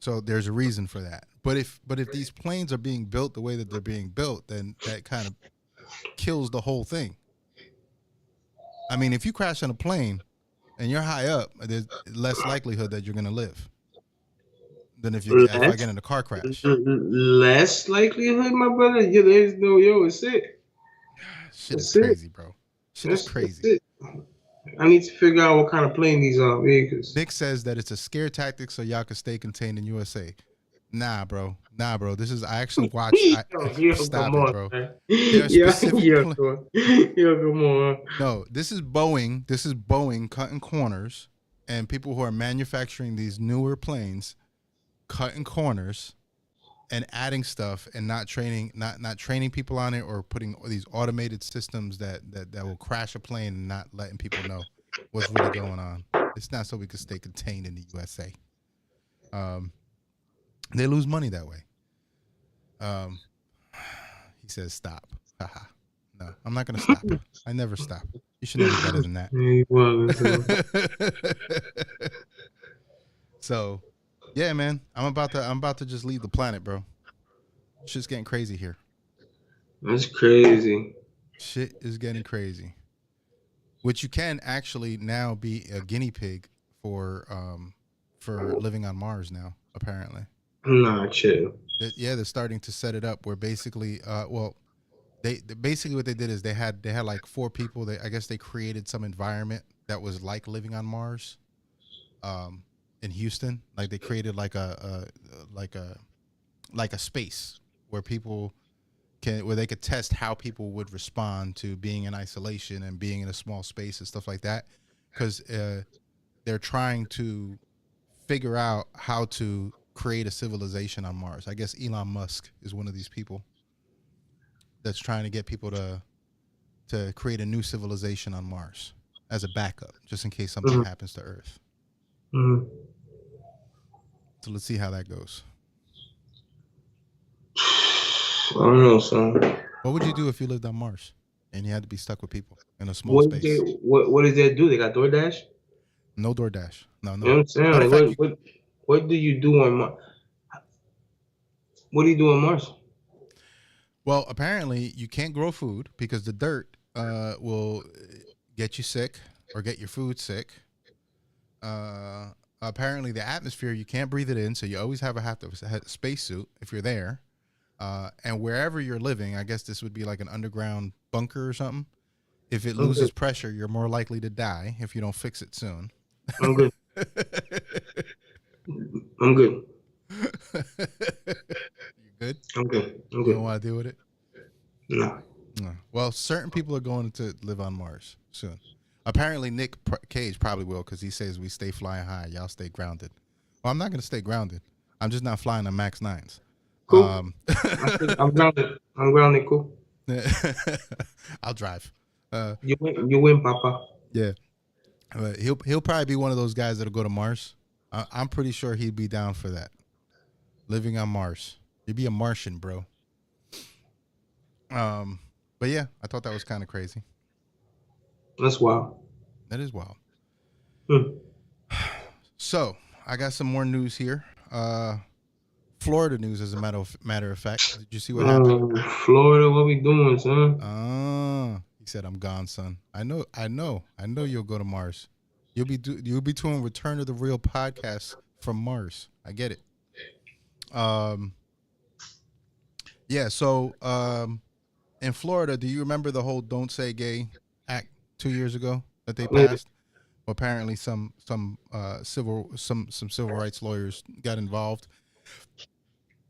So there's a reason for that. But if these planes are being built the way that they're being built, then that kind of kills the whole thing. I mean, if you crash on a plane and you're high up, there's less likelihood that you're going to live than if I get in a car crash. Less likelihood, my brother? Yeah, there's no, it's it. Shit is crazy, bro. Shit is crazy. I need to figure out what kind of plane these are. Nick says that it's a scare tactic so y'all can stay contained in USA. Nah, bro. This is, I actually watched. Stop it, bro. Come on. No, this is Boeing. This is Boeing cutting corners, and people who are manufacturing these newer planes cutting corners and adding stuff and not training people on it, or putting these automated systems that will crash a plane and not letting people know what's really going on. It's not so we can stay contained in the USA. They lose money that way. He says stop. Haha. No, I'm not gonna stop. I never stop. You should know me better than that. So yeah, man, I'm about to just leave the planet, bro. Shit's getting crazy here. That's crazy. Shit is getting crazy. Which you can actually now be a guinea pig for living on Mars now, apparently. Nah, chill. Yeah, they're starting to set it up where basically, they basically what they did is they had like four people. I guess they created some environment that was like living on Mars, um, in Houston. Like they created like a like a space where people where they could test how people would respond to being in isolation and being in a small space and stuff like that, because they're trying to figure out how to create a civilization on Mars. I guess Elon Musk is one of these people that's trying to get people to create a new civilization on Mars as a backup, just in case something Mm-hmm. happens to Earth. Mm-hmm. So let's see how that goes. I don't know, son. What would you do if you lived on Mars and you had to be stuck with people in a small What they space? what does that do? They got DoorDash? No DoorDash. No, You know what no. I'm saying? Matter Like of fact, you, what do you do on Mars? What do you do on Mars? well, apparently you can't grow food because the dirt will get you sick or get your food sick. Apparently, the atmosphere you can't breathe it in, so you always have a spacesuit if you're there. And wherever you're living, I guess this would be like an underground bunker or something. If it I'm loses good. pressure, you're more likely to die if you don't fix it soon. I'm good. I'm good. You good? I'm good. I'm You don't good. want to deal with it? Nah. No. Well, certain people are going to live on Mars soon. Apparently, Cage probably will because he says we stay flying high. Y'all stay grounded. Well, I'm not going to stay grounded. I'm just not flying on Max 9s. Cool. I'm grounded. I'm grounded. Cool. I'll drive. You win, Papa. Yeah. But he'll probably be one of those guys that'll go to Mars. I'm pretty sure he'd be down for that. Living on Mars. He'd be a Martian, bro. But yeah, I thought that was kind of crazy. That's wild. That is wild. Hmm. So I got some more news here. Florida news, as a matter of fact. Did you see what happened? Florida, what we doing, son? He said, "I'm gone, son. I know you'll go to Mars. You'll be doing Return of the Real podcast from Mars. I get it. Yeah. So, in Florida, do you remember the whole "Don't Say Gay" act 2 years ago that they passed? Well, apparently, some civil rights lawyers got involved,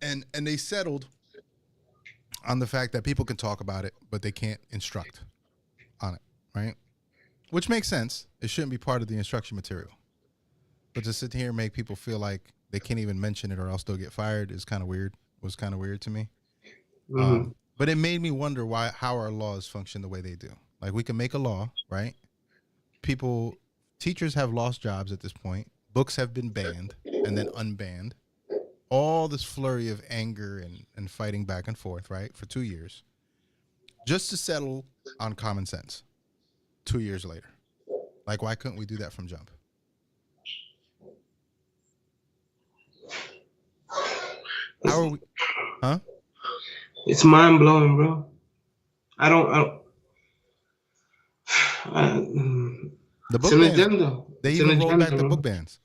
and they settled on the fact that people can talk about it, but they can't instruct on it, right? Which makes sense. It shouldn't be part of the instruction material. But to sit here and make people feel like they can't even mention it or else they'll get fired is kind of weird. Was kind of weird to me. Mm-hmm. But it made me wonder how our laws function the way they do. Like, we can make a law, right? Teachers have lost jobs at this point. Books have been banned and then unbanned. All this flurry of anger and fighting back and forth, right, for 2 years, just to settle on common sense 2 years later. Like, why couldn't we do that from jump? How are we? Huh? It's mind blowing, bro. I don't. The It's book an bans. agenda. They It's even an rolled back agenda, the bro. book bans.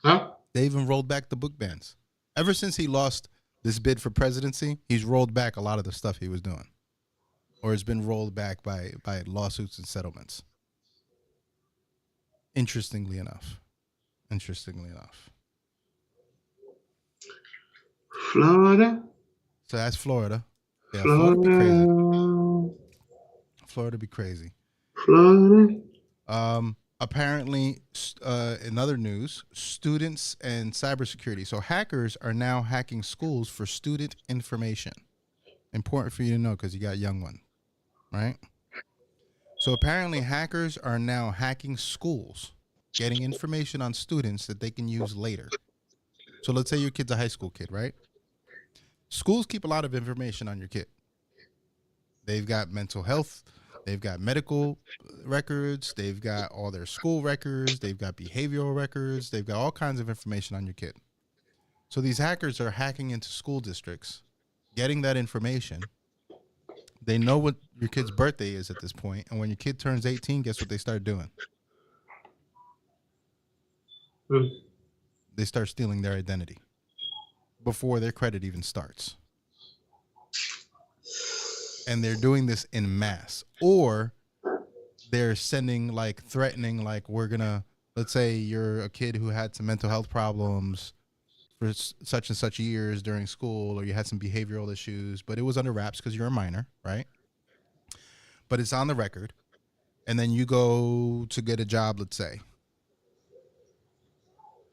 Huh? They even rolled back the book bans. Ever since he lost this bid for presidency, he's rolled back a lot of the stuff he was doing, or it's been rolled back by lawsuits and settlements. Interestingly enough. Florida. So that's Florida. Yeah, Florida be crazy. Florida. Florida be crazy. Florida. Apparently, in other news, students and cybersecurity. So hackers are now hacking schools for student information. Important for you to know because you got young ones, right? So apparently, hackers are now hacking schools, getting information on students that they can use later. So let's say your kid's a high school kid, right? Schools keep a lot of information on your kid. They've got mental health. They've got medical records. They've got all their school records. They've got behavioral records. They've got all kinds of information on your kid. So these hackers are hacking into school districts, getting that information, They know what your kid's birthday is at this point, and when your kid turns 18, guess what they start doing? They start stealing their identity before their credit even starts. And they're doing this in mass. Or they're sending, like, threatening, like, we're going to, let's say you're a kid who had some mental health problems for such and such years during school, or you had some behavioral issues, but it was under wraps because you're a minor, right? But it's on the record. And then you go to get a job, let's say.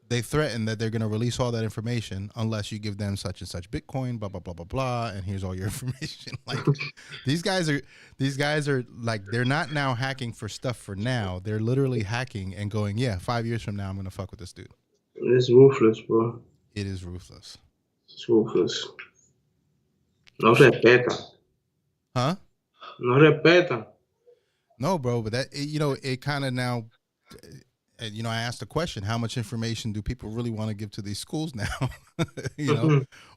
They threaten that they're going to release all that information unless you give them such and such Bitcoin, blah, blah, blah, blah, blah, and here's all your information. Like, these guys are like, they're not now hacking for stuff for now. They're literally hacking and going, yeah, 5 years from now, I'm going to fuck with this dude. It's ruthless, bro. It is ruthless. It's ruthless. No respeta. Huh? No respeta. No, bro, but that, it kind of now... I asked the question, how much information do people really want to give to these schools now?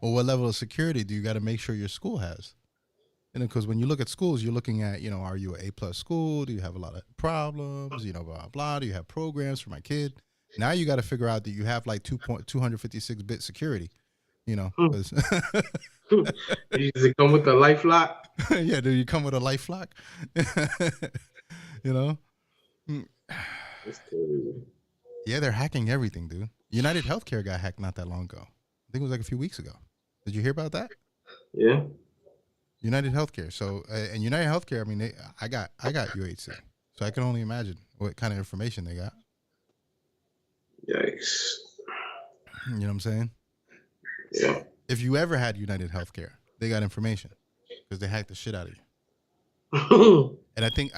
Or what level of security do you got to make sure your school has? Because when you look at schools, you're looking at, are you an A+ school? Do you have a lot of problems? Blah, blah, blah. Do you have programs for my kid? Now you got to figure out that you have like 256-bit security, Does it come with a LifeLock? Yeah, do you come with a LifeLock? Yeah, they're hacking everything, dude. United Healthcare got hacked not that long ago. I think it was like a few weeks ago. Did you hear about that? Yeah. United Healthcare. So, and United Healthcare, I mean, I got UHC, so I can only imagine what kind of information they got. Yikes. You know what I'm saying? Yeah. If you ever had United Healthcare, they got information because they hacked the shit out of you. And I think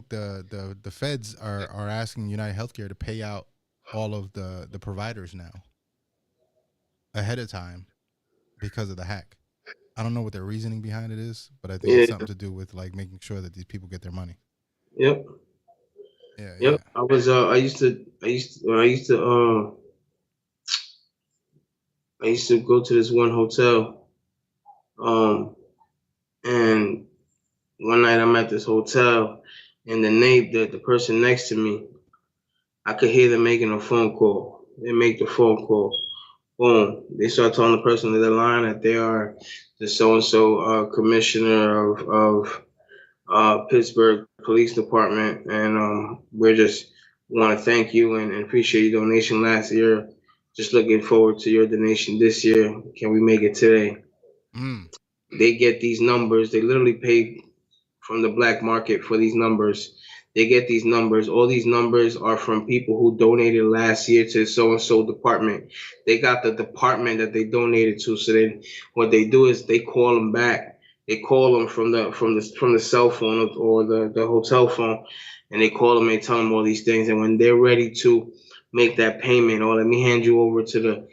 the feds are asking United Healthcare to pay out all of the providers now ahead of time because of the hack. I don't know what their reasoning behind it is, but I think it's something to do with like making sure that these people get their money. Yep. Yeah. Yep. Yeah. I used to go to this one hotel, and one night I'm at this hotel, and the person next to me, I could hear them making a phone call. They make the phone call. Boom. They start telling the person on the line that they are the so-and-so commissioner of Pittsburgh Police Department, and we just want to thank you and appreciate your donation last year. Just looking forward to your donation this year. Can we make it today? They get these numbers. They literally pay from the black market for these numbers. They get these numbers. All these numbers are from people who donated last year to so-and-so department. They got the department that they donated to. So then what they do is they call them back. They call them from the cell phone or the hotel phone, and they call them. They tell them all these things. And when they're ready to make that payment, or let me hand you over to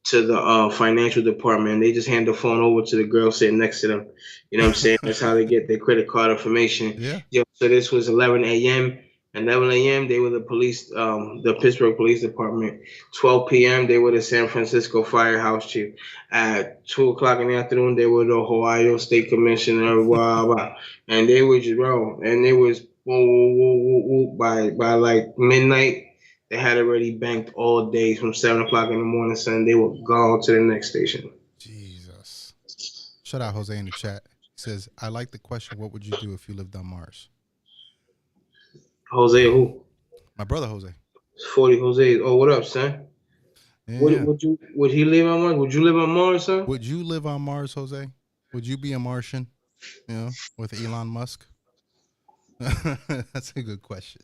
the financial department, they just hand the phone over to the girl sitting next to them. You know what I'm saying? That's how they get their credit card information. Yeah. So this was 11 a.m. 11 a.m. they were the police, the Pittsburgh Police Department. 12 p.m. they were the San Francisco Firehouse Chief. At 2 o'clock in the afternoon they were the Ohio State Commissioner. Blah, blah. And they were just and it was by like midnight. They had already banked all day from 7 o'clock in the morning, son. They were gone to the next station. Jesus. Shout out Jose in the chat. He says, I like the question, what would you do if you lived on Mars? Jose who? My brother Jose. 40 Jose. Oh, what up, son? Yeah. Would he live on Mars? Would you live on Mars, son? Would you live on Mars, Jose? Would you be a Martian? With Elon Musk? That's a good question.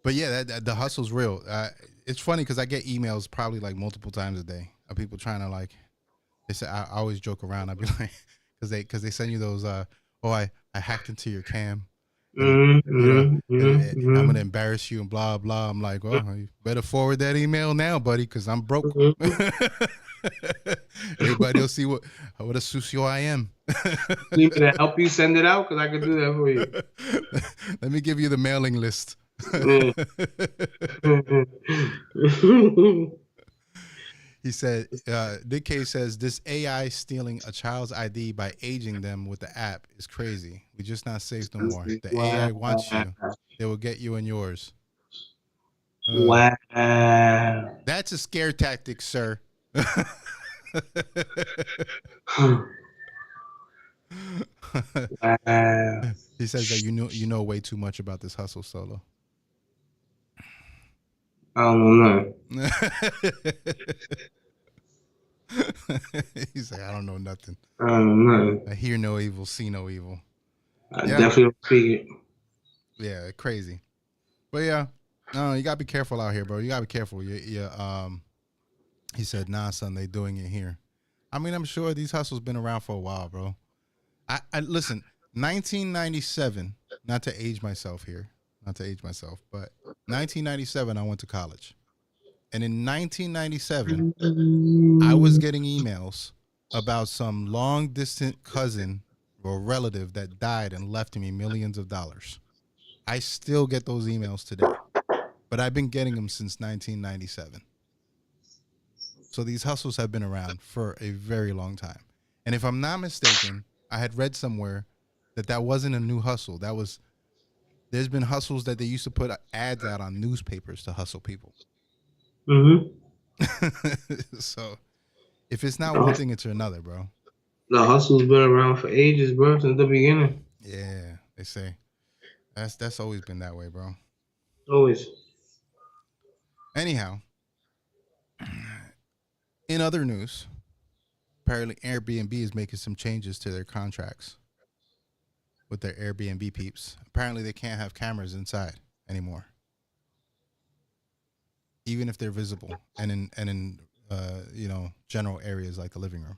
But yeah, the hustle's real. It's funny because I get emails probably like multiple times a day of people trying to like. They say I always joke around. I'd be like, because they send you those. I hacked into your cam. And, I'm gonna embarrass you and blah blah. I'm like, well, you better forward that email now, buddy, because I'm broke. Everybody will see what a sucio I am. Need me to help you send it out? Because I can do that for you. Let me give you the mailing list. He said, Nick K says, this AI stealing a child's ID by aging them with the app is crazy. We just not safe no more. The AI wants you. They will get you and yours. Wow. That's a scare tactic, sir. Wow. He says that you know way too much about this hustle, Solo. I don't know. He's like, I don't know nothing. I don't know. I hear no evil, see no evil. I definitely don't speak it. Yeah, crazy. But yeah, no, you gotta be careful out here, bro. You gotta be careful. He said, nah, son, they doing it here. I mean, I'm sure these hustles been around for a while, bro. I listen, 1997, not to age myself here, but 1997, I went to college. And in 1997, I was getting emails about some long distant cousin or relative that died and left me millions of dollars. I still get those emails today, but I've been getting them since 1997. So these hustles have been around for a very long time. And if I'm not mistaken, I had read somewhere that wasn't a new hustle. There's been hustles that they used to put ads out on newspapers to hustle people. Mm-hmm. So if it's not one thing, it's another, bro. The hustle's been around for ages, bro, since the beginning. Yeah, they say that's always been that way, bro. Always. Anyhow, in other news, apparently Airbnb is making some changes to their contracts with their Airbnb peeps. Apparently they can't have cameras inside anymore, even if they're visible and in general areas like the living room.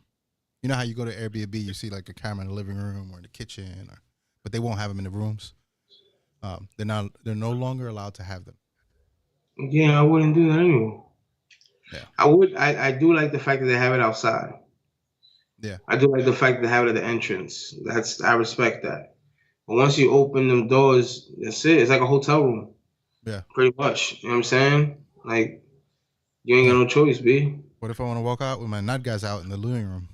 You know how you go to Airbnb, you see like a camera in the living room or in the kitchen, but they won't have them in the rooms. They're no longer allowed to have them. Yeah, I wouldn't do that anymore. Yeah. I do like the fact that they have it outside. Yeah. I do like the fact that they have it at the entrance. I respect that. But once you open them doors, that's it. It's like a hotel room. Yeah. Pretty much. You know what I'm saying? Like, you ain't got no choice, B. What if I want to walk out with my nut guys out in the living room?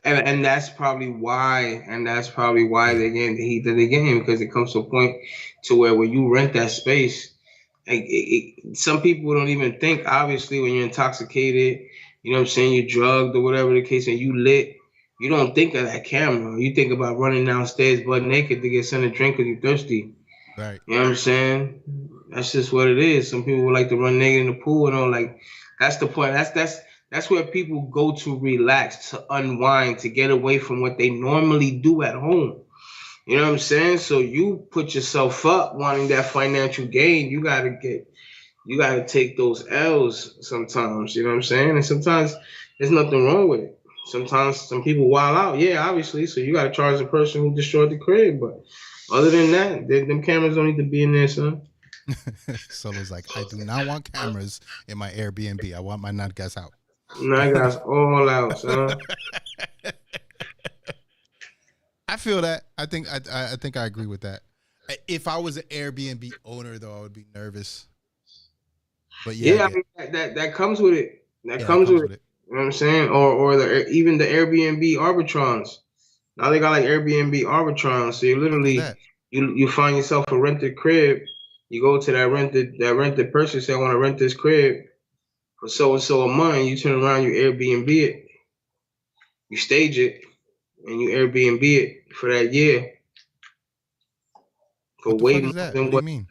and that's probably why they're getting the heat that they're getting, because it comes to a point to where when you rent that space, some people don't even think, obviously, when you're intoxicated, you know what I'm saying, you're drugged or whatever the case, and you lit, you don't think of that camera. You think about running downstairs butt naked to get sent a drink because you're thirsty. Right. You know what I'm saying? That's just what it is. Some people would like to run naked in the pool and all. Like, that's the point. That's where people go to relax, to unwind, to get away from what they normally do at home. You know what I'm saying? So you put yourself up wanting that financial gain. You gotta take those L's sometimes. You know what I'm saying? And sometimes there's nothing wrong with it. Sometimes some people wild out. Yeah, obviously. So you gotta charge the person who destroyed the crib. But other than that, them cameras don't need to be in there, son. Solo's like, I do not want cameras in my Airbnb. I want my nut guys out. Nut guys all out, son. I feel that. I think I agree with that. If I was an Airbnb owner, though, I would be nervous. But yeah, I mean, that comes with it. That comes with it. You know what I'm saying? Or even the Airbnb arbitrons. Now they got like Airbnb arbitrons. So you literally you find yourself a rented crib. You go to that rented person, say, I want to rent this crib for so and so a month. You turn around, you Airbnb it, you stage it, and you Airbnb it for that year. For way more than what do you mean?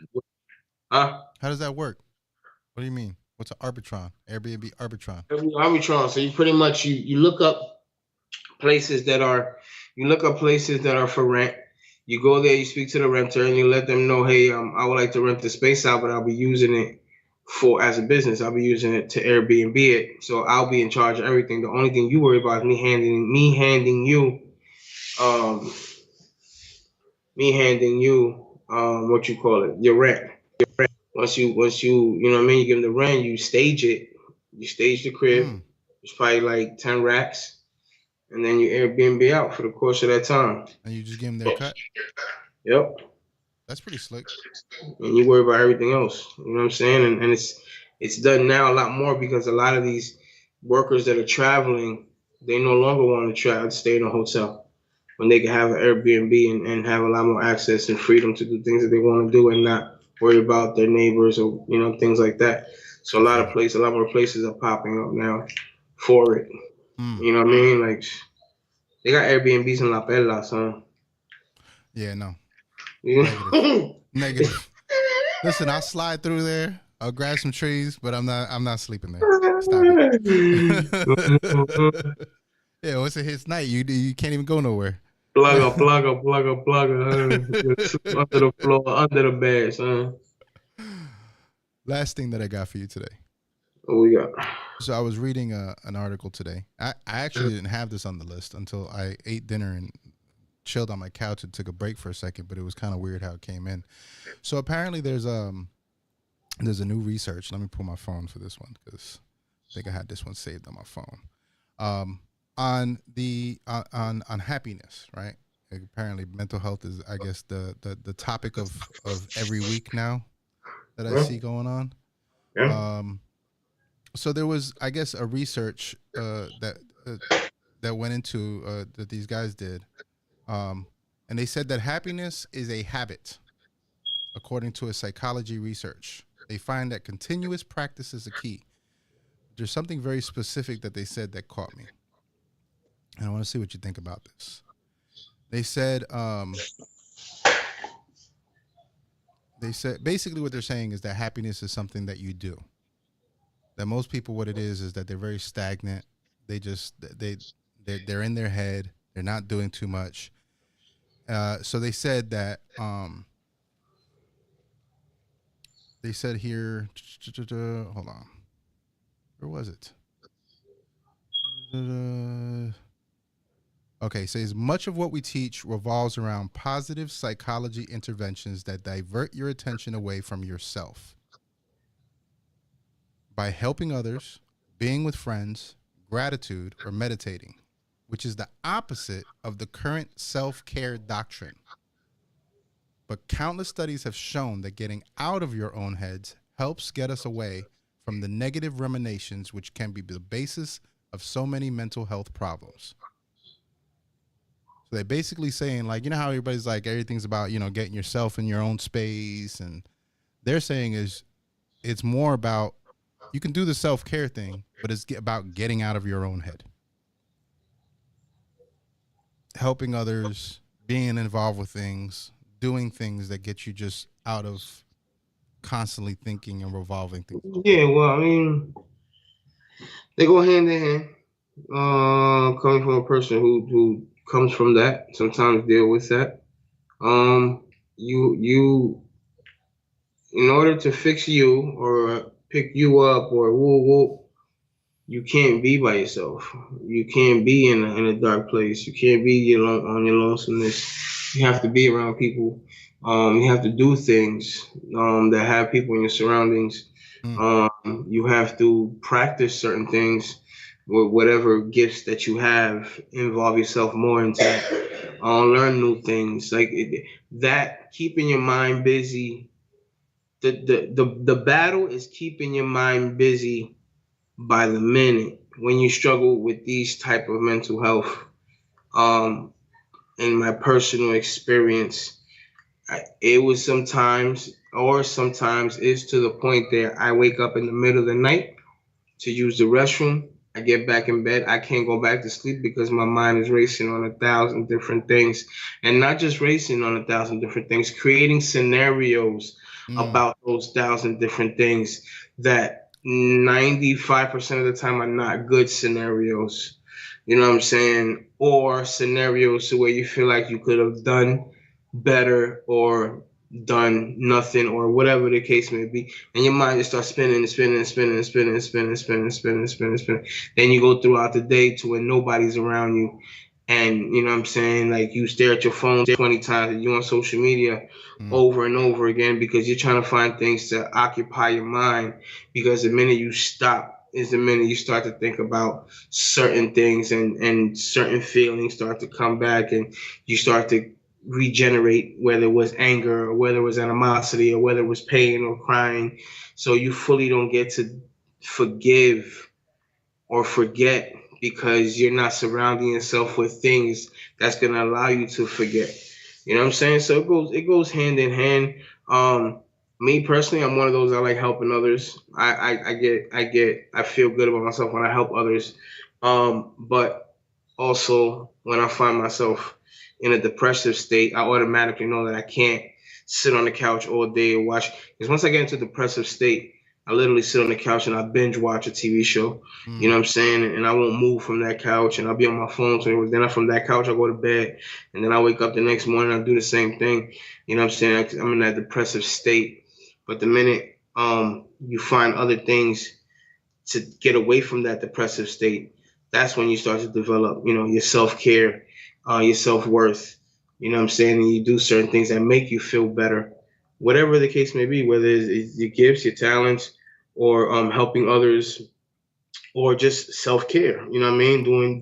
Huh? How does that work? What do you mean? What's an arbitron? Airbnb arbitron. Arbitron. So you pretty much you look up places that are for rent. You go there, you speak to the renter, and you let them know, hey, I would like to rent the space out, but I'll be using it as a business. I'll be using it to Airbnb it. So I'll be in charge of everything. The only thing you worry about is me handing you what you call it, your rent. Once you know what I mean, you give them the rent, you stage it. You stage the crib. It's probably like 10 racks. And then you Airbnb out for the course of that time. And you just give them their cut? Yep. That's pretty slick. And you worry about everything else. You know what I'm saying? And it's It's done now a lot more because a lot of these workers that are traveling, they no longer want to travel, stay in a hotel when they can have an Airbnb and have a lot more access and freedom to do things that they want to do and not worry about their neighbors or things like that. So a lot more places are popping up now for it. Mm. You know what I mean? Like they got Airbnbs in La Perla, son. Yeah, no. You Negative. know? Negative. Listen, I'll slide through there. I'll grab some trees, but I'm not sleeping there. Stop it. Yeah, once it hits night, you can't even go nowhere. Plugger. Under the floor, under the bed, son. Last thing that I got for you today. What we got? So I was reading an article today. I actually didn't have this on the list until I ate dinner and chilled on my couch and took a break for a second, but it was kind of weird how it came in. So apparently there's a new research. Let me pull my phone for this one because I think I had this one saved on my phone. On happiness, right? Like apparently mental health is, I guess, the topic of every week now that I see going on. Yeah. So there was, I guess, a research that went into that these guys did, and they said that happiness is a habit. According to a psychology research, they find that continuous practice is a key. There's something very specific that they said that caught me, and I want to see what you think about this. They said basically what they're saying is that happiness is something that you do. That most people, what it is that they're very stagnant. They're in their head. They're not doing too much. So they said that they said here, hold on, where was it? Okay, says much of what we teach revolves around positive psychology interventions that divert your attention away from yourself. By helping others, being with friends, gratitude, or meditating, which is the opposite of the current self-care doctrine. But countless studies have shown that getting out of your own heads helps get us away from the negative ruminations which can be the basis of so many mental health problems. So they're basically saying, like, how everybody's like, everything's about, getting yourself in your own space. And they're saying it's more about, you can do the self-care thing, but it's about getting out of your own head. Helping others, being involved with things, doing things that get you just out of constantly thinking and revolving things. Yeah, well, I mean, they go hand in hand. Coming from a person who comes from that, sometimes deal with that. You in order to fix you or pick you up or woo, you can't be by yourself. You can't be in a dark place. You can't be on your lonesomeness. You have to be around people. You have to do things that have people in your surroundings. You have to practice certain things with whatever gifts that you have. Involve yourself more into that. Learn new things like that. Keeping your mind busy. The battle is keeping your mind busy by the minute when you struggle with these type of mental health. In my personal experience, it was sometimes is to the point that I wake up in the middle of the night to use the restroom. I get back in bed. I can't go back to sleep because my mind is racing on 1,000 different things, and not just racing on 1,000 different things, creating scenarios about those 1,000 different things that 95% of the time are not good scenarios. You know what I'm saying? Or scenarios where you feel like you could have done better or done nothing or whatever the case may be. And your mind just starts spinning. Then you go throughout the day to where nobody's around you. And you know what I'm saying? Like you stare at your phone 20 times and you're on social media over and over again because you're trying to find things to occupy your mind. Because the minute you stop is the minute you start to think about certain things and certain feelings start to come back and you start to regenerate, whether it was anger or whether it was animosity or whether it was pain or crying. So you fully don't get to forgive or forget because you're not surrounding yourself with things that's gonna allow you to forget. You know what I'm saying? So it goes hand in hand. Um, Me personally, I'm one of those I like helping others. I feel good about myself when I help others. But also when I find myself in a depressive state, I automatically know that I can't sit on the couch all day and watch. Because once I get into a depressive state, I literally sit on the couch and I binge watch a TV show. You know what I'm saying? And I won't move from that couch, and I'll be on my phone. So then from that couch, I go to bed, and then I wake up the next morning. I do the same thing. You know what I'm saying? I'm in that depressive state. But the minute you find other things to get away from that depressive state, that's when you start to develop, your self care, your self worth. You know what I'm saying? And you do certain things that make you feel better, whatever the case may be, whether it's your gifts, your talents, or helping others, or just self care. You know what I mean? Doing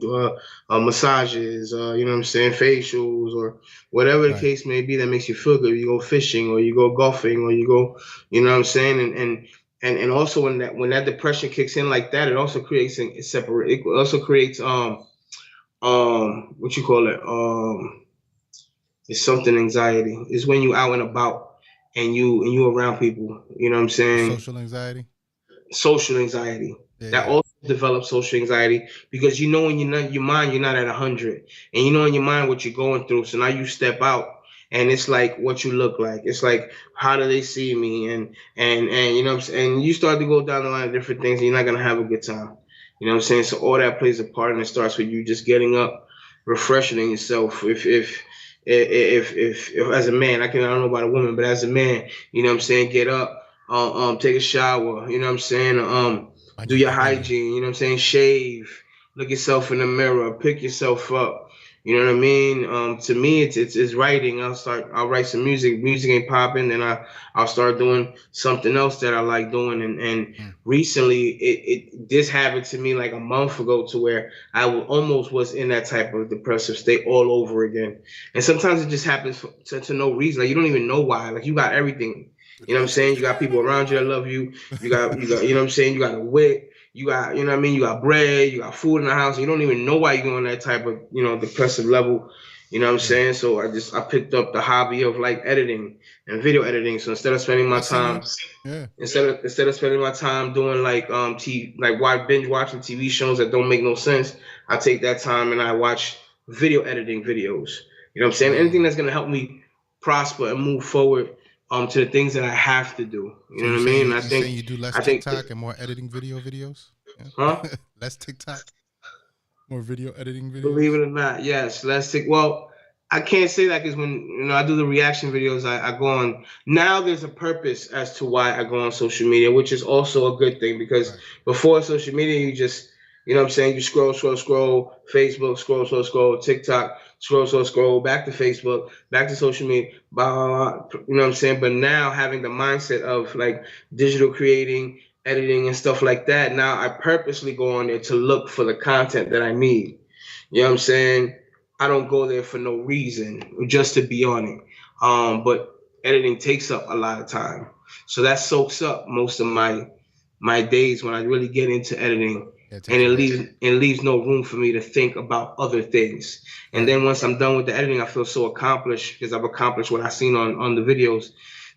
massages, you know what I'm saying, facials, or whatever the Right. case may be that makes you feel good. You go fishing, or you go golfing, or you go, you know what I'm saying, and also when that depression kicks in like that, it also creates a separate. It also creates what you call it it's something anxiety. It's when you out and about and you around people. You know what I'm saying? Social anxiety. Social anxiety. Yeah, That yeah. also develops social anxiety because you know in your mind you're not at 100, and you know in your mind what you're going through. So now you step out, and it's like what you look like. It's like how do they see me, and you know what I'm saying? And you start to go down the line of different things, and you're not gonna have a good time. You know what I'm saying? So all that plays a part, and it starts with you just getting up, refreshing yourself. If as a man, I don't know about a woman, but as a man, you know what I'm saying, get up, take a shower, you know what I'm saying, Mind do your your guinea. hygiene, you know what I'm saying, shave, look yourself in the mirror, pick yourself up. You know what I mean? To me, it's writing. I'll write some music. Music ain't popping, then I'll start doing something else that I like doing. And Mm. recently, this happened to me like a month ago, to where almost was in that type of depressive state all over again. And sometimes it just happens to no reason. Like you don't even know why. Like you got everything. You know what I'm saying? You got people around you that love you. You got you know what I'm saying? You got a wit. You got, you know what I mean? You got bread. You got food in the house. You don't even know why you're on that type of, depressive level. You know what I'm Yeah. saying? So I picked up the hobby of like editing and video editing. So instead of spending my I seen time you. Yeah. instead of spending my time doing like binge watching TV shows that don't make no sense, I take that time and I watch video editing videos. You know what I'm saying? Anything Mm. that's gonna help me prosper and move forward to the things that I have to do. You So know you what I saying mean? you, And you saying you do less I think, TikTok and more editing videos? huh? Yeah. Less TikTok, more video editing Believe videos. it or not, yes. Let's take. Well, I can't say that because when I do the reaction videos, I go on. Now there's a purpose as to why I go on social media, which is also a good thing because Right. before social media, you just, what I'm saying, you scroll, Facebook, scroll, TikTok, scroll, back to Facebook, back to social media, blah, blah, blah, you know what I'm saying? But now having the mindset of like digital creating, editing, and stuff like that, now I purposely go on there to look for the content that I need. You know what I'm saying? I don't go there for no reason, just to be on it. But editing takes up a lot of time, so that soaks up most of my days when I really get into editing, Yeah, it and takes a lot. it leaves no room for me to think about other things. And Right. then once I'm done with the editing, I feel so accomplished because I've accomplished what I've seen on the videos.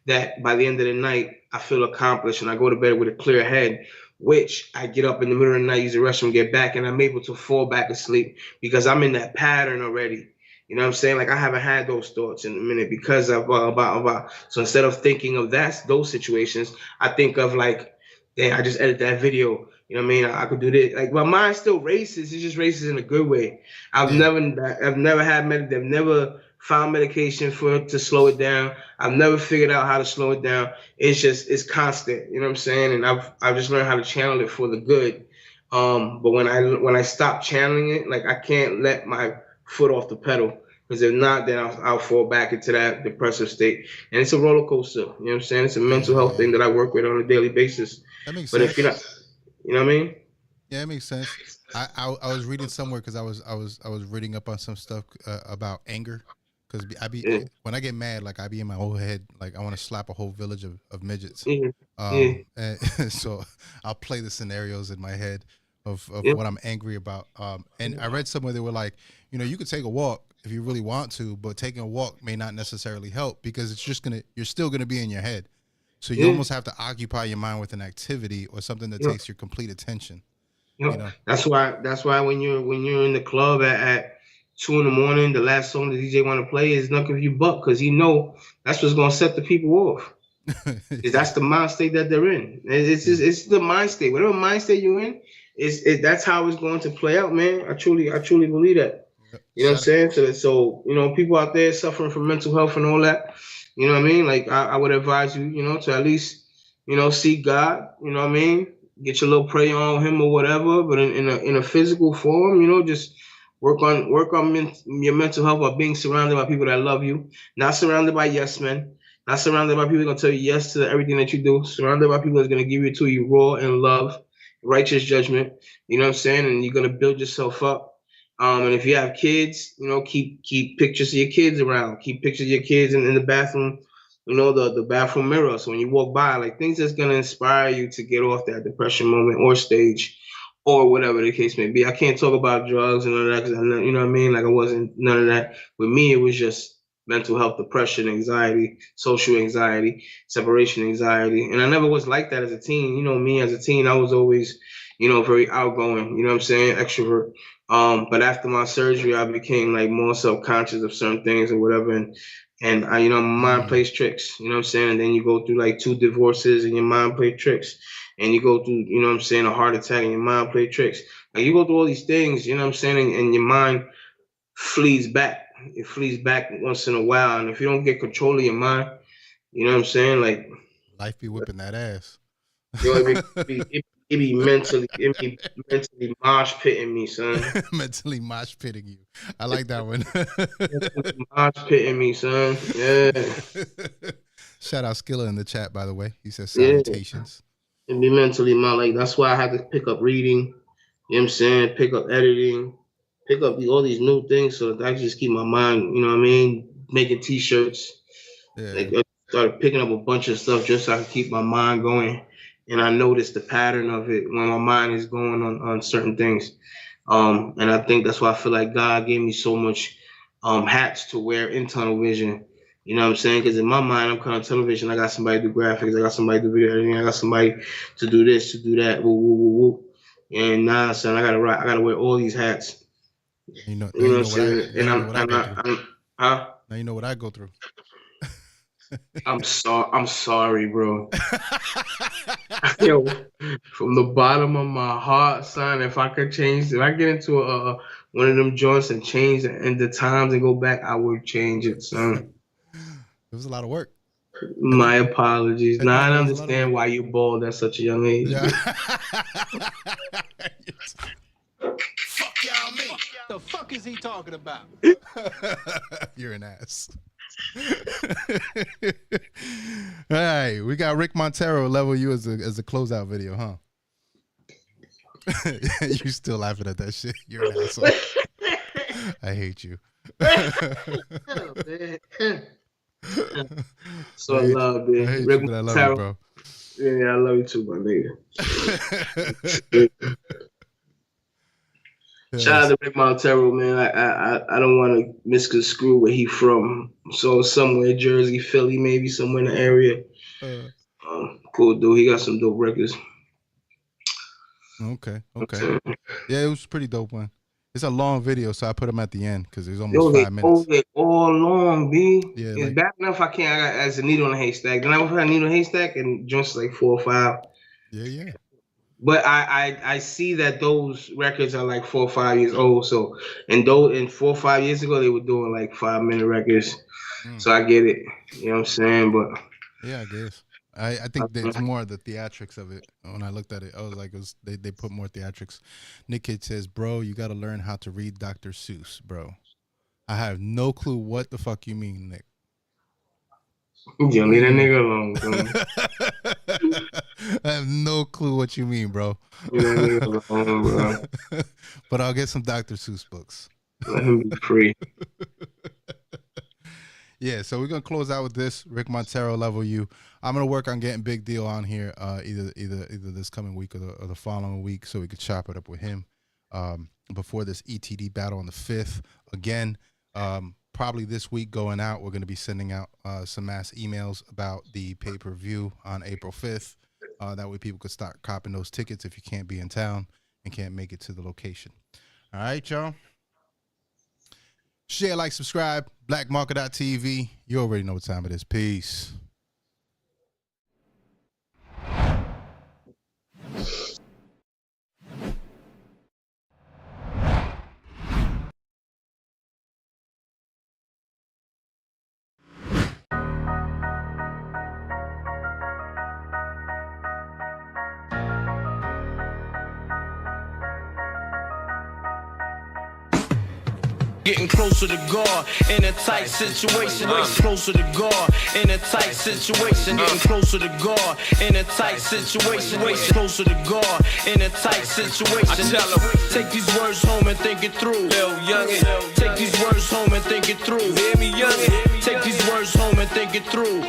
That by the end of the night, I feel accomplished, and I go to bed with a clear head. Which I get up in the middle of the night, use the restroom, get back, and I'm able to fall back asleep because I'm in that pattern already. You know what I'm saying? Like I haven't had those thoughts in a minute because of about. So instead of thinking of those situations, I think of like, damn, I just edited that video. You know what I mean? I could do this. Like my mind still races. It just races in a good way. Yeah. I've never had They've never found medication for it to slow it down. I've never figured out how to slow it down. It's constant. You know what I'm saying? And I've just learned how to channel it for the good. But when I stop channeling it, like I can't let my foot off the pedal because if not, then I'll fall back into that depressive state. And it's a roller coaster. You know what I'm saying? It's a Yeah. mental Yeah. health Yeah. thing that I work with on a daily basis. That makes But if you're sense. not, you know what I mean? Yeah, it makes sense. I was reading somewhere because I was reading up on some stuff about anger because I be Yeah. when I get mad, like I be in my whole head, like I want to slap a whole village of midgets. Yeah. Yeah. And so I'll play the scenarios in my head of Yep. what I'm angry about. And I read somewhere they were like, you could take a walk if you really want to, but taking a walk may not necessarily help because it's just you're still gonna be in your head. So you Yeah. almost have to occupy your mind with an activity or something that Yep. takes your complete attention. Yep. That's why when you're in the club at 2 in the morning, the last song the DJ want to play is "Knuck If You Buck" because that's what's gonna set the people off. That's the mind state that they're in. It's the mind state. Whatever mind state you're in, that's how it's going to play out, man. I truly believe that. You know what I'm saying? So people out there suffering from mental health and all that. You know what I mean? Like I would advise you, to at least, seek God. You know what I mean? Get your little prayer on Him or whatever. But in a physical form, just work on your mental health by being surrounded by people that love you, not surrounded by yes men, not surrounded by people that are gonna tell you yes to everything that you do. Surrounded by people that's gonna give it to you raw and love, righteous judgment. You know what I'm saying? And you're gonna build yourself up. And if you have kids, keep pictures of your kids around. Keep pictures of your kids in the bathroom, the bathroom mirror. So when you walk by, like things that's gonna inspire you to get off that depression moment or stage, or whatever the case may be. I can't talk about drugs and all that because you know what I mean. Like I wasn't none of that. With me, it was just mental health, depression, anxiety, social anxiety, separation anxiety, and I never was like that as a teen. Me as a teen, I was always, very outgoing. You know what I'm saying, extrovert. But after my surgery, I became like more self-conscious of certain things or whatever, and I, my mind plays tricks. You know what I'm saying, and then you go through like 2 divorces, and your mind plays tricks. And you go through, a heart attack and your mind play tricks. Like you go through all these things, and your mind flees back. It flees back once in a while. And if you don't get control of your mind, like life be whipping that ass. It be mentally mosh pitting me, son. Mentally mosh pitting you. I like that one. Mosh pitting me, son. Yeah. Shout out Skilla in the chat, by the way. He says salutations. And be mentally like that's why I had to pick up reading, you know what I'm saying, pick up editing, pick up all these new things so that I just keep my mind, making t-shirts. Yeah. Like I started picking up a bunch of stuff just so I can keep my mind going. And I noticed the pattern of it when my mind is going on certain things. And I think that's why I feel like God gave me so much hats to wear in tunnel vision. You know what I'm saying? Because in my mind, I'm kind of television. I got somebody to do graphics. I got somebody to do video editing. I got somebody to do this, to do that. Woo, woo, woo, woo. And now, son, I gotta wear all these hats. You know what I'm saying? Now you know what I go through. I'm sorry, bro. Yo, from the bottom of my heart, son, if I get into one of them joints and change the times and go back, I would change it, son. It was a lot of work. My apologies. Now I understand why you bald at such a young age. Yeah. Fuck y'all me. The fuck is he talking about? You're an ass. All right, we got Rick Montero level you as a closeout video, huh? You still laughing at that shit? You're an asshole. I hate you. So I love, man. I hate Rick you, but I love Montero. you, bro. Yeah, I love you too, my nigga. Shout out to Rick Montero, man. I don't want to misconstrue where he from. So somewhere Jersey, Philly, maybe somewhere in the area. Cool dude. He got some dope records. Okay. Yeah, it was pretty dope one. It's a long video, so I put them at the end because there's almost 5 minutes. They all long, B. Yeah, it's like, bad enough I can't. I got as a needle in a haystack. Then I put a needle in a haystack and just like 4 or 5. Yeah. But I see that those records are like 4 or 5 years old. So and 4 or 5 years ago they were doing like 5-minute records. So I get it. You know what I'm saying? But yeah, I guess. I think there's more of the theatrics of it. When I looked at it, I was like, they put more theatrics. Nick Kid says, bro, you got to learn how to read Dr. Seuss, bro. I have no clue what the fuck you mean, Nick. You leave that nigga alone, bro. I have no clue what you mean, bro. Leave that nigga alone, bro. But I'll get some Dr. Seuss books. Let him be free. Yeah, so we're gonna close out with this. Rick Montero, Level U. I'm gonna work on getting Big Deal on here either this coming week or the following week, so we could chop it up with him before this ETD battle on the 5th. Again, probably this week going out, we're gonna be sending out some mass emails about the pay-per-view on April 5th. That way people could start copping those tickets if you can't be in town and can't make it to the location. All right, y'all. Share, like, subscribe, blackmarket.tv. You already know what time it is. Peace. Getting closer to God in a tight situation. Closer to God in a tight situation. Getting closer to God in a tight situation. Closer to God in a tight situation. I tell them, take these words home and think it through. Lil' youngin', take these words home and think it through. Hear me, youngin', take these words home and think it through.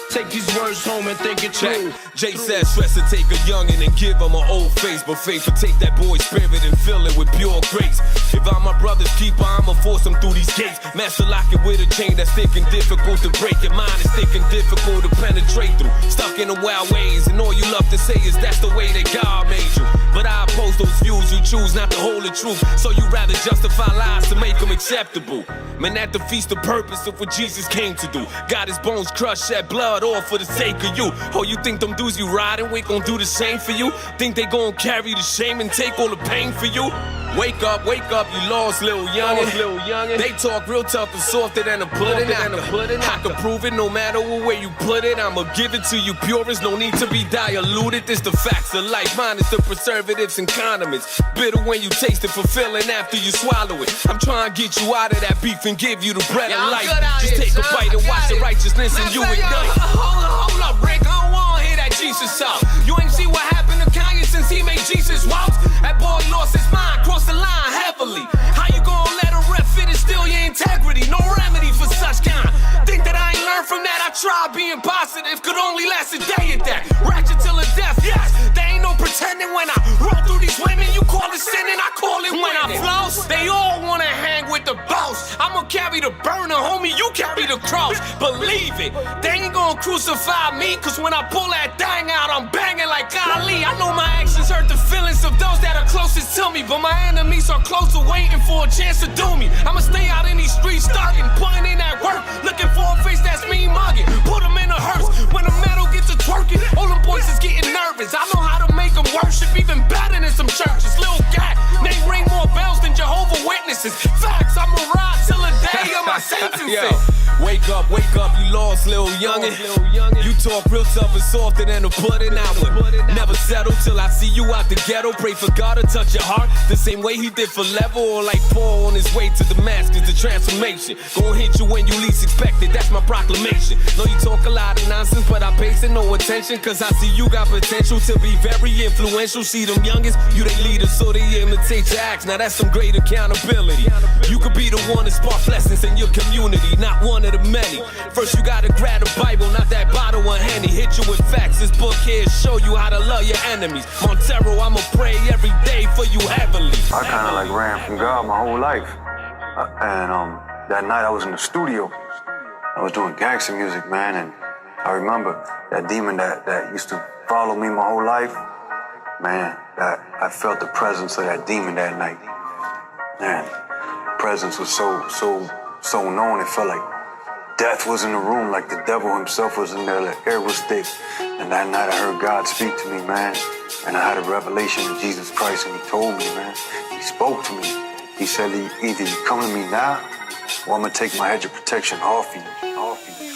Take these words home and think it true. Jay said stress to take a youngin' and give him an old face, but faith will take that boy's spirit and fill it with pure grace. If I'm my brother's keeper, I'ma force him through these gates. Master lock it with a chain that's thick and difficult to break. Your mind is thick and difficult to penetrate through. Stuck in the wild ways, and all you love to say is that's the way that God made you. But I oppose those views you choose not to hold the truth. So you rather justify lies to make them acceptable. Man, that defeats the purpose of what Jesus came to do. Got his bones crushed, shed blood all for the sake of you. Oh, you think them dudes you riding with gon' do the same for you? Think they gon' carry the shame and take all the pain for you? Wake up, you lost, little youngin'. They talk real tough and softer than a pudding. I can prove it no matter what way you put it. I'ma give it to you purest, no need to be diluted. This the facts of life, minus the preservatives and condiments. Bitter when you taste it, fulfilling after you swallow it. I'm trying to get you out of that beef and give you the bread of life. Just take a bite and watch the righteousness and you ignite. Hold up, Rick, I don't wanna hear that Jesus talk. You ain't see what happened to Kanye since he made Jesus walk? That boy lost his mind, crossed the line heavily. How you gonna let a rep fit and steal your integrity? No remedy for such kind. Think that I ain't learned from that? I tried being positive, could only last a day at that. Ratchet till the death, yes. There ain't no pretending when I roll through these women. You call it sinning, I call it when I floss. They all wanna hang with the boss. I'ma carry the burner, homie, you carry the cross. Believe it, they ain't gonna crucify me, cause when I pull that thing out, I'm banging like Ali. I know my actions hurt the feelings of those that are closest to me, but my enemies are closer, waiting for a chance to do me. I'ma stay out in these streets, starting, putting in that work, looking for a face that's mean mugging. Put them in a hearse, when the metal gets to twerking, all them boys is getting nervous. I know how to make them worship, even better than some churches. Lil' guy, they ring more bells than Jehovah's Witnesses. Facts, I'ma ride till the day of my sentencing. Wake up, you lost, little youngin'. You talk real tough and softer than a pudding. I would never settle till I see you out the ghetto. Pray for God to touch your heart the same way he did for Level, or like Paul on his way to Damascus. The transformation gon' hit you when you least expect it, that's my proclamation. Know you talk a lot of nonsense, but I pay no attention, cause I see you got potential to be very influential. See them youngest, you they leaders, so they imitate your acts. Now that's some great accountability. You could be the one to spark lessons in your community, not one of the many. First you gotta grab the Bible, not that bottle of Henny. Hit you with facts, this book here show you how to love your enemies. Montero, I'ma pray every day for you heavily. I kinda like ran from God my whole life. And that night I was in the studio. I was doing gangster music, man, and I remember that demon that used to follow me my whole life. Man, I felt the presence of that demon that night. Man, presence was so known. It felt like death was in the room, like the devil himself was in there, the air was thick. And that night I heard God speak to me, man. And I had a revelation of Jesus Christ, and he told me, man, he spoke to me. He said, either you come to me now, or I'm gonna take my hedge of protection off you.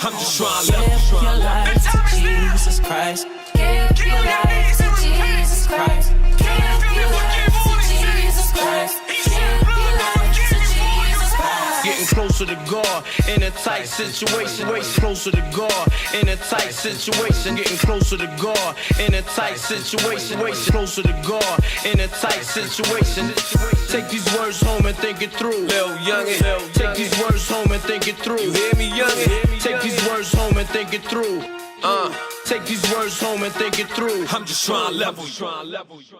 I'm just trying to give your life to Jesus Christ. Give your life to Jesus Christ. Give your life to Jesus Christ. Give your life to Jesus Christ. Getting closer to God in a tight situation. Closer to God in a tight situation. Getting closer to God in a tight situation. Closer to God in a tight situation. Take these words home and think it through. Lil youngin', Take these words home and think it through. you hear me, youngin'? Take these words home and think it through. Take these words home and think it through. I'm just trying to level you.